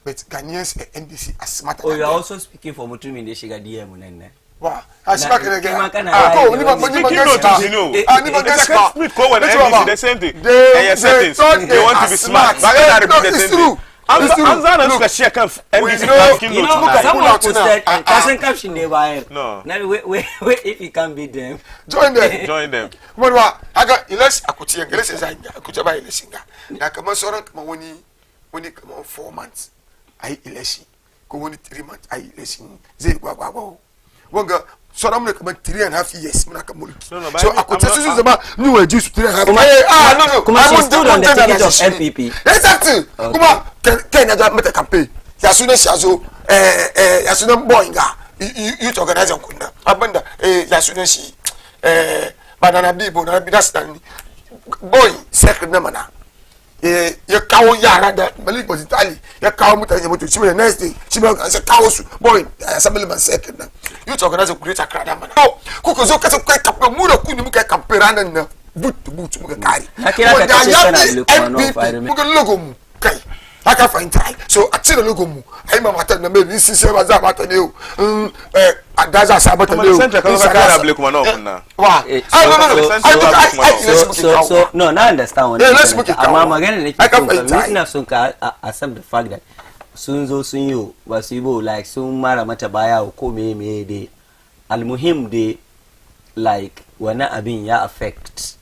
but Ghanaians and NDC are smarter. Oh, you are also speaking for mutumin da shiga DM nan ne. Wow, ashima kene ge. Ko ni ba guess you know. Ni ba guess ba. Split ko when NDC the same thing. They want to be smart. But they are the same thing. Anzana suka share kan NDC can you know, someone posted doesn't caption they wire. No. Now wait if you can beat them. Join them. Come on, aga election akuti election za akuja ba election ga. Na kama soran kama woni kama 4 months ai election. Ko woni 3 months ai election. Zai gwa. Wanga soran mun kama 3.5 years muna kan mulki. So akuta su zama ni waje su 3.5. No. Kuma she stood on the ticket of MPP. Exactly. Kuma Kenya ja meta campaign. Ya suna shazo ya suna boyinga. Youth organizer kunna. Abanda ya suna shi banana bibo na bidastan boy secret na mana. Ya kawo yara da Malik Bozitali ya kawo mutane mutu shi next day shi ba ka kawo su boy assembly man secret na. Youth organizer create a crowd mana. Kuko zo ka kai campaign mu da kuni muka campaign ranan na boot muka kare. Akira ka ce sana look muka logo mu kai. Aka fahimta so a cire logo mu ai ma matan na maybe sin sai ba za mata ne a da za sa mata ne no na understand wannan amma magana ne ke ina son ka accept the fact that sun zo sun yi ba su yi bo like sun mara mata baya ko me dai almuhim dai like wannan abin ya affect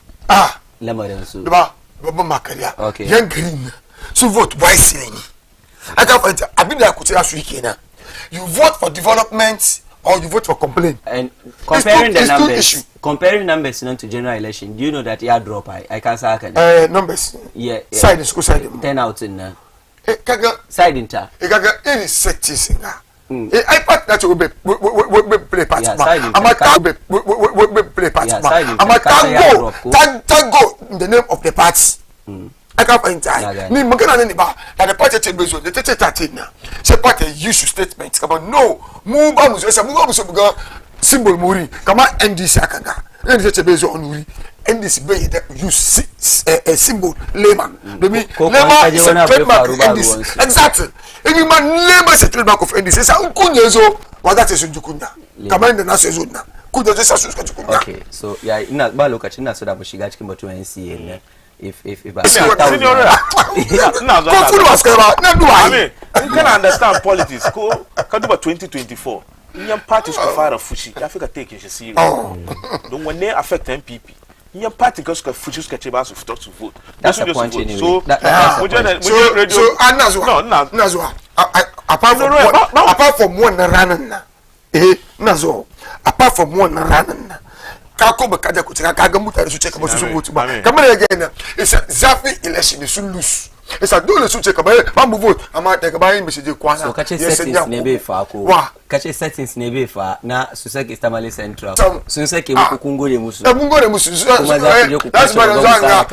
lamarin su ba babban makariya okay yan green so vote wisely. I can't find abinda kutia su kenan. You vote for development or you vote for complaint. And comparing numbers to general election, do you know that you drop I can't say numbers. Yeah. Side is side. 10 out in kaga side inter. Kaga any settings nga. I part that we play part. I'm a play part. I'm a tango in the name of the parts. I can't find time. Ni magana ni ba that the party change bezo the tete na. Say party use statements come on no move ba muso buga symbol muri kama NDC akanga. NDC bezo onuri. NDC be that use a symbol lema. Lema is a trademark of NDC. Exactly. Any man lema is a trademark of NDC. Sa unkunyezo wadate sunjukunya. Kama ende na sezo na. Kuja jesa suska jukunya. Okay. So ya ina ba lokacin na so da mu shiga cikin batu NCA ne. If I can understand politics. Can do 2024. Indian parties go fire fushi. Africa take it serious. Don't when they affect MPP. Indian party goes to fushi catch about to talk to vote. That's the point anyway. So Nazwa. Apart from one running. Nazwa. Apart from one running. Kako bakaja kucheka kaga mutane su cheka masu vote ba kamar again it's exactly election su lose it's dole su cheka ba mu vote amma daga bayan message kwana so kace settings ne bai fa ko kace settings ne bai fa na su sake Tamale Central sun sake muku kun gode musu mun gode musu kuma za ku je ku kace muna da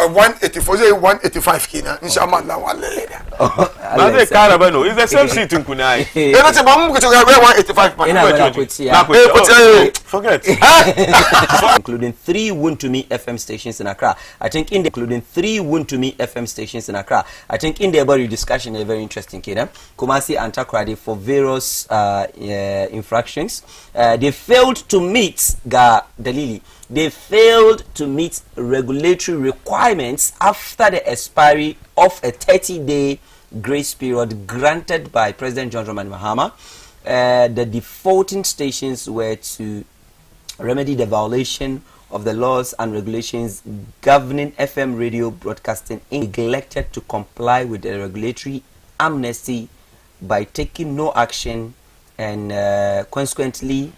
184 zai 185 kenan insha Allah wallahi ba zai kara ba no is the same seat ku na ai ina ce ba mun ku ce ga 185 ina ba ku ci ya forget including 3 Wontumi FM stations in Accra. I think including 3 Wontumi FM stations in Accra. I think in the about discussion is very interesting, Kumasi and Takoradi for various infractions. They failed to meet Dalili. They failed to meet regulatory requirements after the expiry of a 30-day grace period granted by President John Dramani Mahama. The defaulting stations were to remedy the violation of the laws and regulations governing FM radio broadcasting, neglected to comply with the regulatory amnesty by taking no action, and consequently,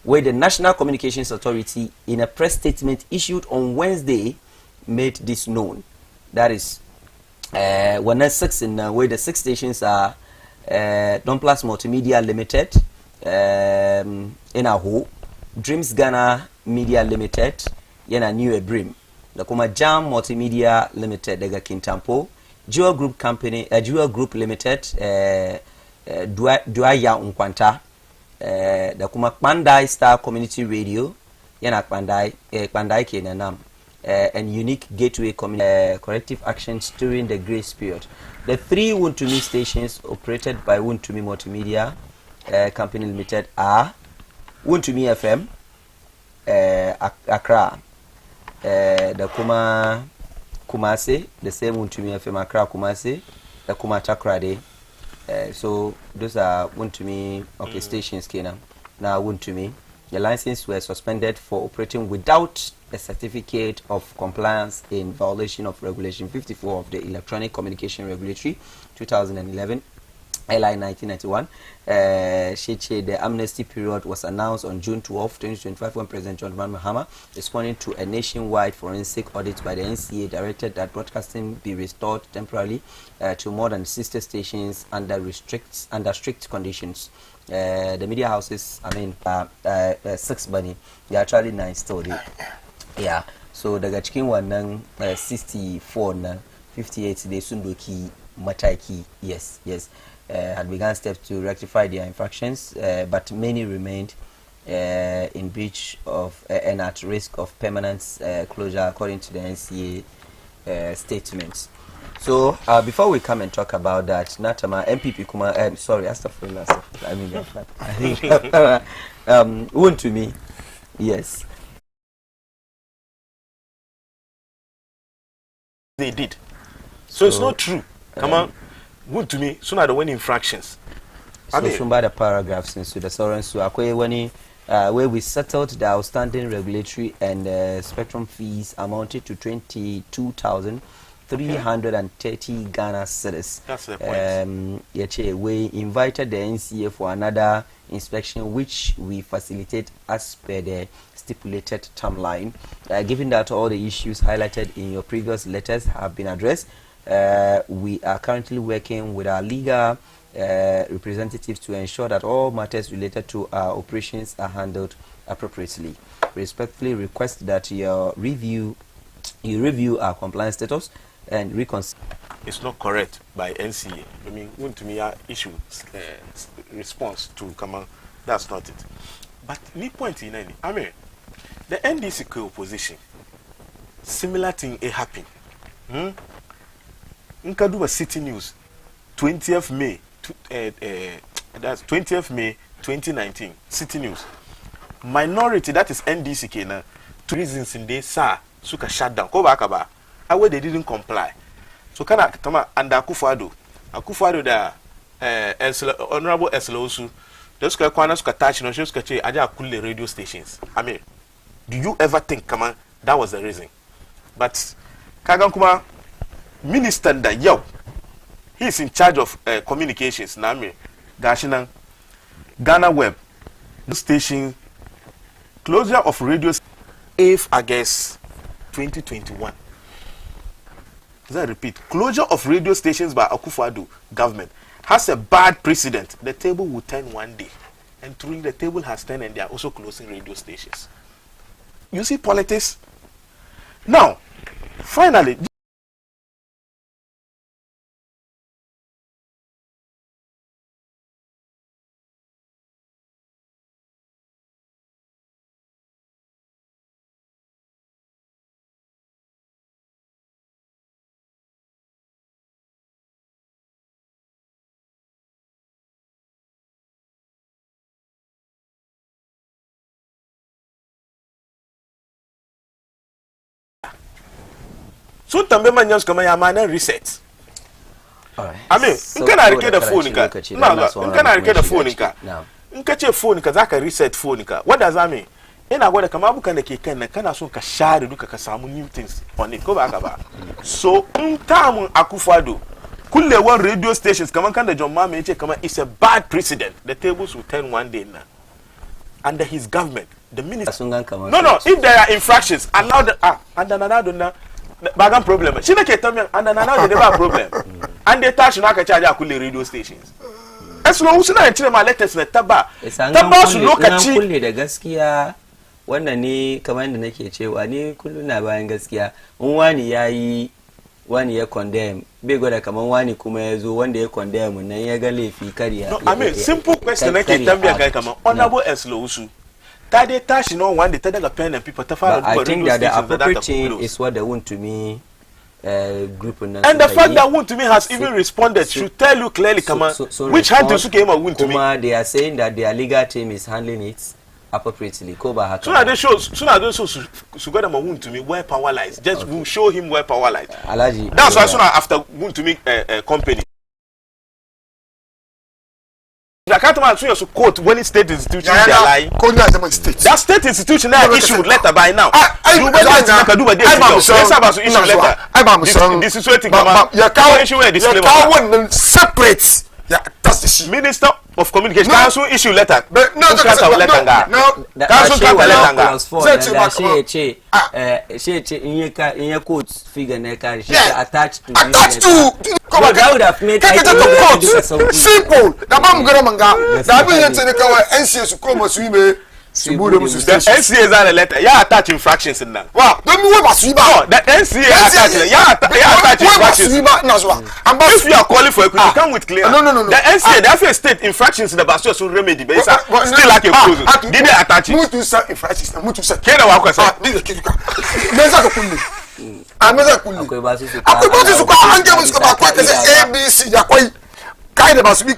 where the National Communications Authority, in a press statement issued on Wednesday, made this known. That is, where the 6 stations are Donplus Multimedia Limited, Inaho, Dreams Ghana Media Limited, Yena New Ebrim, the Kuma Jam Multimedia Limited, Dega Kintampo, Jewel Group Company, Jewel Group Limited, Duaya Unkwanta, the Kuma Kpandai Star Community Radio, Yena Kpandai Kenanam, and Unique Gateway corrective actions during the grace period. The 3 Wuntumi stations operated by Wuntumi Multimedia Company Limited are Wuntumi FM, Accra, the Kumasi, the same Wuntumi FM Accra Kumasi, the Kuma Takrade. So those are Wuntumi stations. Now Wuntumi, the license were suspended for operating without a certificate of compliance in violation of Regulation 54 of the Electronic Communication Regulatory 2011. LI 1991. The amnesty period was announced on June 12, 2025, when President John Dramani Mahama, responding to a nationwide forensic audit by the NCA, directed that broadcasting be restored temporarily to more than 60 stations under strict conditions. The media houses, 6 bunny, they actually 9 still there. Yeah. So the Gachkin one 64 na 58 they Sundoki Mataki, yes. Had begun steps to rectify their infractions, but many remained in breach of and at risk of permanent closure, according to the NCA statements. So before we come and talk about that, Natama MPP Kuma, sorry, Astagfirullah, I mean, Wuntumi, yes. They did. So it's not true. Come on. Good to me. Soon are the one infractions. So by the paragraphs into the Soren where we settled the outstanding regulatory and spectrum fees amounted to 22,330 Ghana cedis. That's the point. We invited the NCA for another inspection, which we facilitate as per the stipulated timeline. Given that all the issues highlighted in your previous letters have been addressed, we are currently working with our legal representatives to ensure that all matters related to our operations are handled appropriately. We respectfully request that you review our compliance status and reconsider. It's not correct by NCA. I mean, when to me issue response to come on, that's not it. But me point in any, I mean, the NDC opposition, similar thing happened. Nkaduba City News, 20th May, that's 20th May 2019, City News. Minority, that is NDC, na 2 reasons in this, sir, suka shut down. Ko ba ba, away they didn't comply. So kana tama under Akufo-Addo da Honorable Eslosu, those kwana suka touch no suka che aja akule radio stations. I mean, do you ever think, come on, that was the reason? But Kagan kuma Minister that he's in charge of communications. Nami Gashinan Ghana Web station closure of radio 8th August 2021. Does I repeat? Closure of radio stations by Akufo-Addo government has a bad precedent. The table will turn one day, and truly the table has turned, and they are also closing radio stations. You see politics. Now, finally. sun tambe manyan su kamar ya ma nan reset. Amin, in kana rike da phone ka, in kana rike da phone ka, in ka ce phone ka zaka reset phone ka, wanda za mu ina gwada kamar abukan da ke kan nan kana son ka share duka ka samu new things on it ko ba haka ba. So in tamun Akufado kullewar radio stations kamar kan da John Mama yace kamar it's a bad precedent. The tables will turn one day now. Under his government, the minister. No, if there are infractions, allow the under Nanado bagan problem. She make tell me under Nanado they have problem. And they touch na ka charge akule radio stations. Esu no usuna ntire ma latest na taba. Taba su lokaci kulle da gaskiya wannan ne kamar da nake cewa ni kullu na bayan gaskiya. In wani yayi wani ya condemn bai gwada kamar wani kuma ya zo wanda ya condemn nan ya ga laifi kariya. No, I mean simple question nake tambaya kai kamar honorable Eslo Usu. Ta dai tashi no one ta daga pen and people ta fara duba. I think that the appropriate thing is what they want to me group and the fact that want to me has even responded should tell you clearly which hand to suke ma want to me. They are saying that their legal team is handling it appropriately. Koba so they show so go ma want to me where power lies. Just will show him where power lies. Alaji, that's why soon after want to me company. The Katama so you quote when state institution they are lying. That state institution now issued letter by now. You better do what they issue letter. This is what you can't issue a disclaimer. Separate. Yeah, that's the issue. Minister of Communication council issue letter. No, quote figure attached to that would have made simple. The NCA is a letter. Yeah, attach infractions in that. Wow, don't you want to the NCA attach infractions. If you are calling for equity, come with clear. No. The NCA, they have a state infractions in the Bastion so remedy, but it's still like a prison. Did they attach it? Move to say infractions. Move to say. Kena wako say. Meza kukundi. Ameza kukundi. Akubasi suka anje musuka kwa kese ABC ya kwa kaide basubi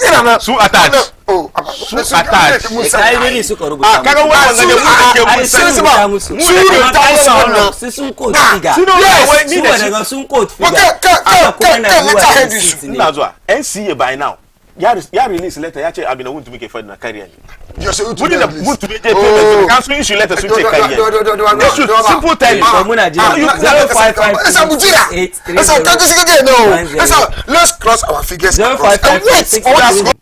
ina na su attach. Oh, su attach. Kaide suka rubuta. Kaga wannan da mu ke mu su sun quote figure. Su daga sun quote figure. Kuma na zuwa NCA by now. Ya release letter ya ce abin da wuntu muke fadi na kariya ne. Wuni da wuntu bai je payment kan sun issue letter sun ce kariya ne. Simple tell you. Muna jira 055. Esa mujira. Esa kanka sika ke no. Esa let's cross our figures. 055.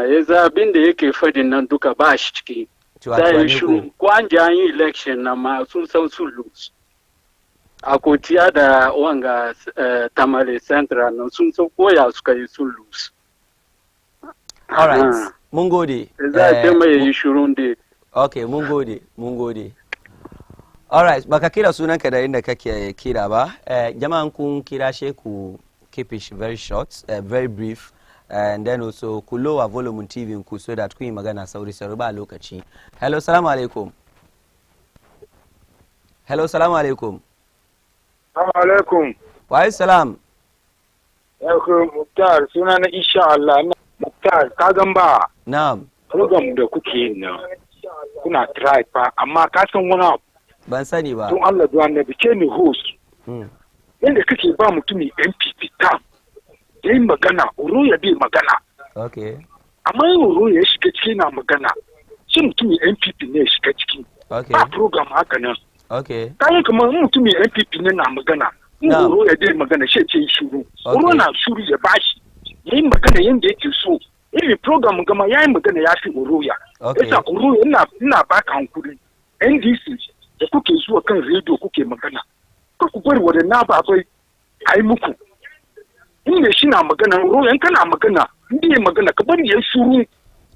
Eza abin da yake fadin nan duka ba shi ciki. Sai shi kwanja yin election na ma sun san sun lose. Akotiya da wanga Tamale Central nan sun san koya suka yi sun lose. All right. Mun gode. Za ta mai yi shirun dai. Okay, mun gode. All right, baka kira sunanka da inda kake kira ba. Jama'an kun kira she ku keep it very short, very brief. And then also ku lower volume TV ku so that kun yi magana sauri ba lokaci. Hello, salamu alaikum. Assalamu alaikum. Wa alaikum salam. Muktar suna na insha Allah. Muktar ka gamba. Na'am. Program da kuke yin nan kuna try fa amma ka san wani abu. Ban sani ba. Don Allah zuwa na bice ni host. Yanda kake ba mutumi MPP ta yayin magana uro ya bi magana. Okay. Amma yin uro ya shiga ciki na magana. Shi mutumi MPP ne ya shiga ciki. Okay. Ba program haka nan. Okay. Kayan kamar mutumi MPP ne na magana. Uro ya bi magana shi ce shiru. Uro na shiru ya bashi. Yayin magana yanda yake so. Irin program gama yayin magana ya fi uro ya. Okay. Yasa uro ina baka hankuri. NDC da kuke zuwa kan radio kuke magana. Ka ku bari wadannan ababai ai muku. In ne shi na magana uro yan kana magana. Ndi ya magana ka bari ya shiru.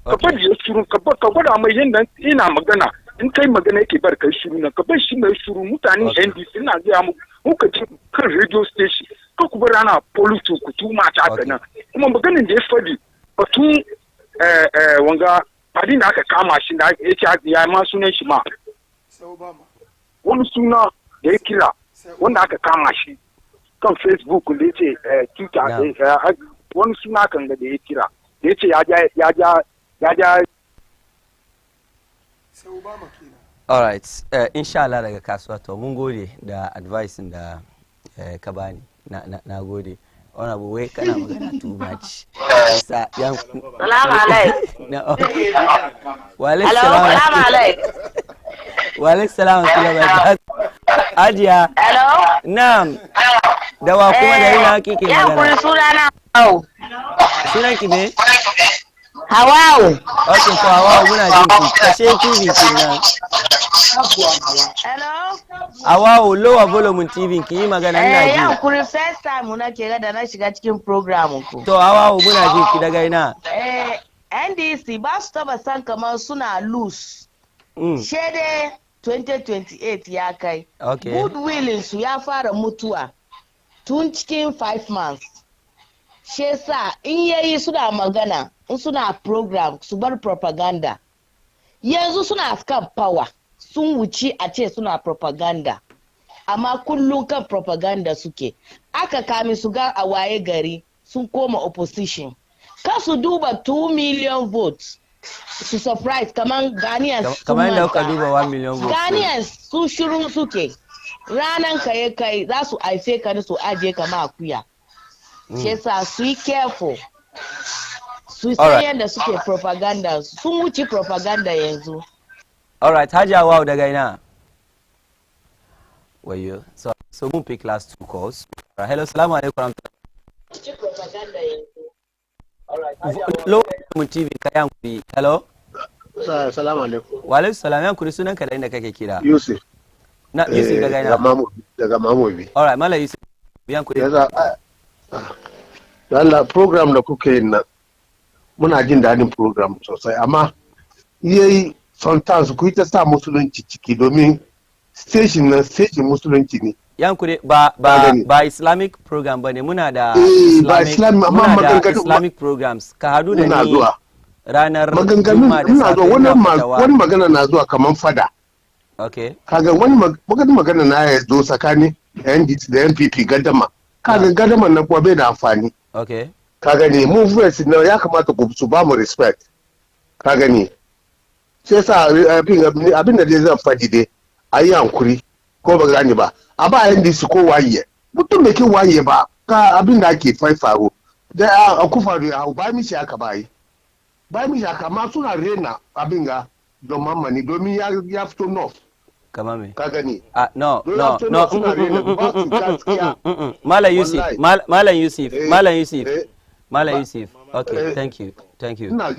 Ka bari ya shiru ka gwada mai yanda ina magana. In kai magana yake bar kai shiru na ka bar shi mai shiru mutane NDC na ga muka ji kan radio station. Ka ku bari ana police ku tuma ta haka nan. Kuma maganin da ya fadi batun wanga fadi na aka kama shi da yake ya ma sunan shi ma wani suna da ya kira wanda aka kama shi kan Facebook da yace Twitter wani suna kan da ya kira da yace ya ja all right insha Allah daga kasuwa to mun gode da advice da ka bani na gode ona bu wai kana magana too much sa yan salamu alaikum wa alaikum salam ajiya hello na'am dawa kuma da ina kike magana ya kuri sunana au sunan ki ne Hawawu. Okay, ko Hawawu muna jin ki. Kashe TV kin nan. Hello? Hawawu lower volume TV ki yi magana ina ji. Yau kuri first time muna ke da na shiga cikin program ku. To Hawawu muna jin ki daga ina. NDC ba su taba san kamar suna loose. Shede 2028 ya kai. Okay. Goodwill su ya fara mutuwa tun cikin 5 months. Shesa in yayi suna magana in suna program su bar propaganda yanzu suna kan power sun wuce a ce suna propaganda amma kullum kan propaganda suke aka kami su ga a waye gari sun koma opposition ka su duba 2 million votes su surprise kaman Ghanaians kaman da ka duba 1 million votes Ghanaians su shiru suke ranan kai za su aife ka ne su aje kama akuya shesa su yi careful su san yadda suke propaganda sun wuce propaganda yanzu. Alright, Hajiya Wow daga ina. Wayo. So mun pick last 2 calls. Hello, salamu alaikum. Wuce propaganda yanzu. Alright, Lo mun TV kayan kuri. Hello. Salamu alaikum. Wa alaikum salam yan kuri sunan ka da inda kake kira. Yusuf. Na Yusuf daga ina. Daga Mamobi. Alright, Mala Yusuf. Yan kuri. Allah program da kuke yin nan muna jin daɗin program sosai amma yayi sometimes ku ta sa musulunci ciki domin station musulunci ne yankure ba islamic program bane muna da islamic programs ka hadu da ni ranar juma'a da safe wani magana na zuwa kaman fada okay kaga wani magana na ya zo tsakanin NDC da NPP gadama kaga gadama na kuwa bai da amfani okay ka gani movement na ya kamata ku su ba mu respect ka gani sai sa abin da zan faɗi dai ayi hankuri ko ba gani ba a ba NDC ko waye mutum da ke waye ba ka abin da ake faru da a kufaru ya ba mi shi aka bai mi shi aka ma suna rena abin ga don mamani domin ya fito north kama me ka gani no Malam Yusuf okay thank you ina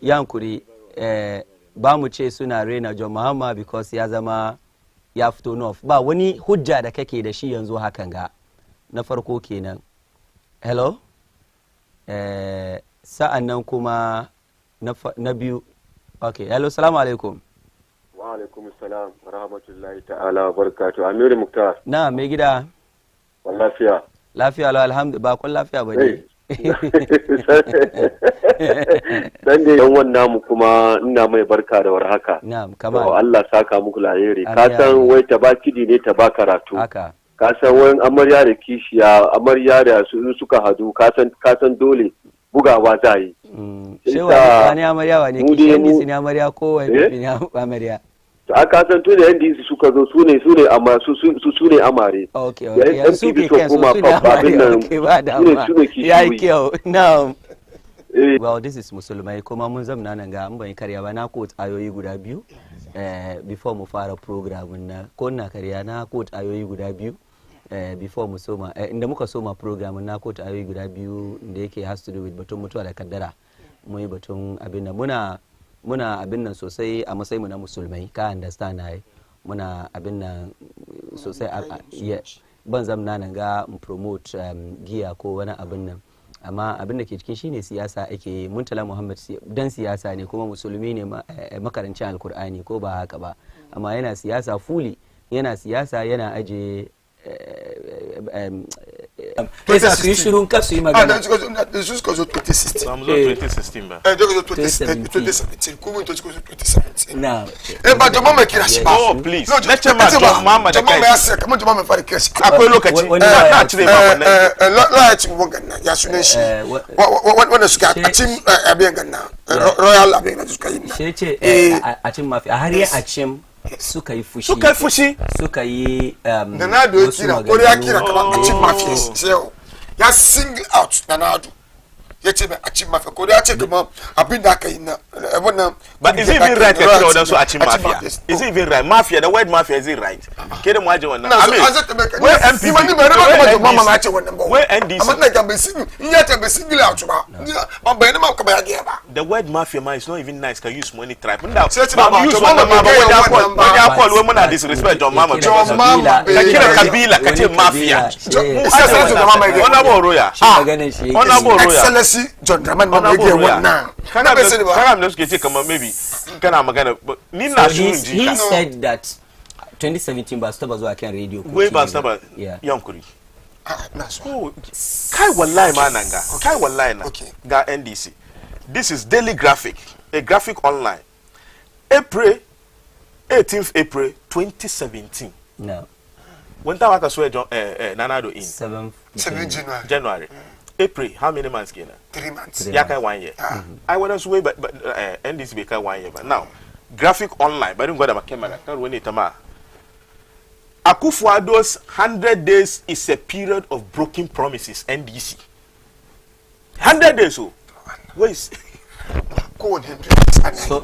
yankuri ba mu ce suna rena John Mahama because ya zama ya fito north ba wani hujja da kake da shi yanzu hakan ga na farko kenan hello sa'an nan kuma na biyu okay hello salamu alaikum wa alaikum salam wa rahmatullahi ta'ala wa barakatuh Amiru Muktar na mai gida lafiya la alhamdulillah ba kun lafiya ba ne dan da yan wannan mu kuma ina mai barka da warhaka na'am kamar Allah saka muku lahiri ka san wai tabakidi ne ta ba karatu haka ka san wani amarya da kishiya amarya da su suka hadu ka san dole bugawa za yi shewa ne amarya wa ne kishiya ne amarya ko wani ne amarya to aka san tun da NDC suka zo su ne amare okay yanzu ke kan su ne amare okay ba da ya yi kyau now well this is musulmai kuma mun zamna nan ga an ban karya ba na quote ayoyi guda biyu before mu fara program na ko na karya na quote ayoyi guda biyu before mu soma inda muka soma program na quote ayoyi guda biyu da yake has to do with batun mutuwa da kaddara mu yi batun abin nan muna abin nan sosai a matsayin mu na musulmai ka understand ai muna abin nan sosai ban zamna nan ga mu promote giya ko wani abin nan amma abin da ke cikin shine siyasa ake Muntala Muhammad dan siyasa ne kuma musulmi ne makarancin alkur'ani ko ba haka ba amma yana siyasa fuli yana siyasa yana aje pesa su yi shirun kar su yi magana da su suka zo 2016 ba mu zo 2016 ba da zo 2017 kuma to suka zo 2017 na ba jama'a mai kira shi ba oh please na ce ma John Mahama da kai jama'a ya sai kamar jama'a mai fara kira shi akwai lokaci na cire ma wannan la ya ci wannan ya sunan shi wanda suka a cikin abin ganna royal abin da suka yi na shi ce a cin mafi a har ya a cin suka yi fushi suka yi da na do kira ko ya kira kamar a cin mafi sai ya single out na nado ya ce mai a cin mafi ko ya ce kamar abin da aka yi na wannan but is it even right ka kira wadansu a cin mafia is it even right mafia the word mafia is it right ke da mu aje wannan wai MPP wani bai raba mama na ce wannan ba wai NDC amma na gambe single in ya tambe single out ba ba bayan ma ka ba ya ba the word mafia man is not even nice can use money tribe nda ba use wannan ma ba wani ya call wai muna disrespect John Mama ka kira kabila ka ce mafia ona boro ya ona boro ya excellency John Draman ma yake wannan kana da suke ce kamar maybe kana magana ni na shi he said that 2017 ba su taba zuwa kan radio wai ba su taba yankuri na so kai wallahi ma nan kai wallahi na ga NDC this is Daily Graphic a graphic online April 18th April 2017 no when that waka so Nanado in 7 January April how many months again 3 months ya kai 1 year I want to wait but NDC be kai 1 year but now graphic online but don't go to my camera can when it ma Akufo-Addo's 100 days is a period of broken promises NDC 100 days so where is go on 100 so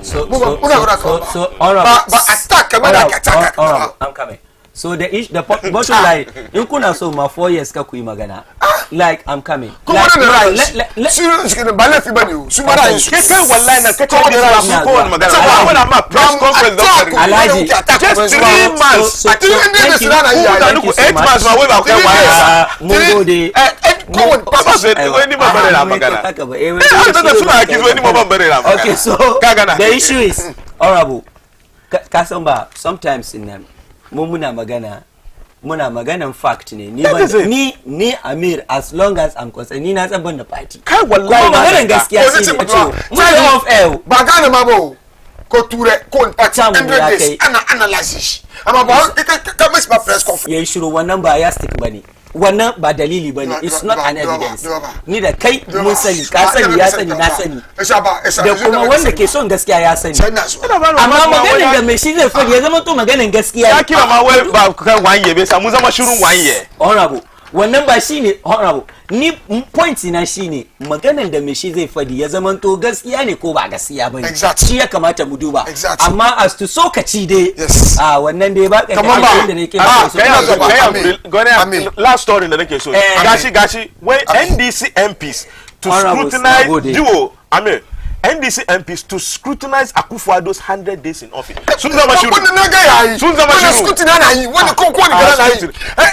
attack I'm coming so the bottom line in kuna so ma 4 years ka ku yi magana like I'm coming serious ke ba lafi bane su mara yin su kai wallahi na kace da su ko wani magana ba ma press conference da Alhaji just 3 months I think in this na ya 8 months ma wai ba kai waya mun gode ba sai wani ba bare na magana da suna haki wani ba bare na magana okay so the issue is honorable ka san ba sometimes in them muna maganan fact ne ni Amir as long as I'm concerned ni na tsaban da party kai wallahi maganan gaskiya shi ne ce of air ba gane ma ba ko ture ko party 100 days ana analysis amma ba ka miss ba press conference yayi shiru wannan ba ya stick bane wannan ba dalili bane it's not an evidence ni da kai mun sani ka sani ya sani na sani da kuma wanda ke son gaskiya ya sani amma maganin da mai shi zai fadi ya zama to maganin gaskiya ya kira ma wai ba kan wanye bai samu zama shirun wanye honorable wannan ba shine honorable ni point na shine maganin da mai shi zai fadi ya zama to gaskiya ne ko ba gaskiya bane shi ya kamata mu duba amma as to sokaci dai wannan dai ba kamar ba da nake so last story da nake so gashi wai NDC MPs to scrutinize duo Amen NDC MPs to scrutinize Akufo-Addo's 100 days in office. Sun zama shiru. Wannan na ga yayi. Sun zama shiru. Scrutiny na yi. Wani ko ni gara na yi.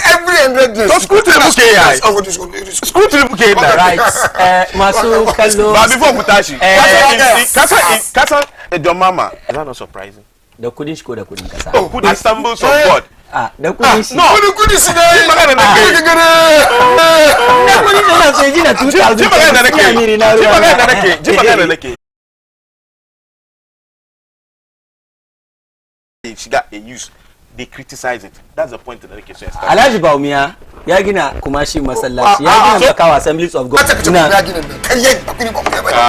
Every 100 days. So scrutiny muke yayi. Scrutiny muke yayi. Right. Masu kallo. Ba before mu tashi. Kasa John Mama. Is that not surprising? Da kudin shi ko da kudin kasa. Kudin stumbles of God. Da kudin shi. No, kudin shi ne. Magana da kai. Da kudin shi na sai jina 2000. Ji magana da nake. Ji magana da nake. Shiga a use they criticize it. That's the point that nake so ya start. Alhaji Baumiya ya gina kuma shi masallaci ya gina Bakawa Assemblies of God.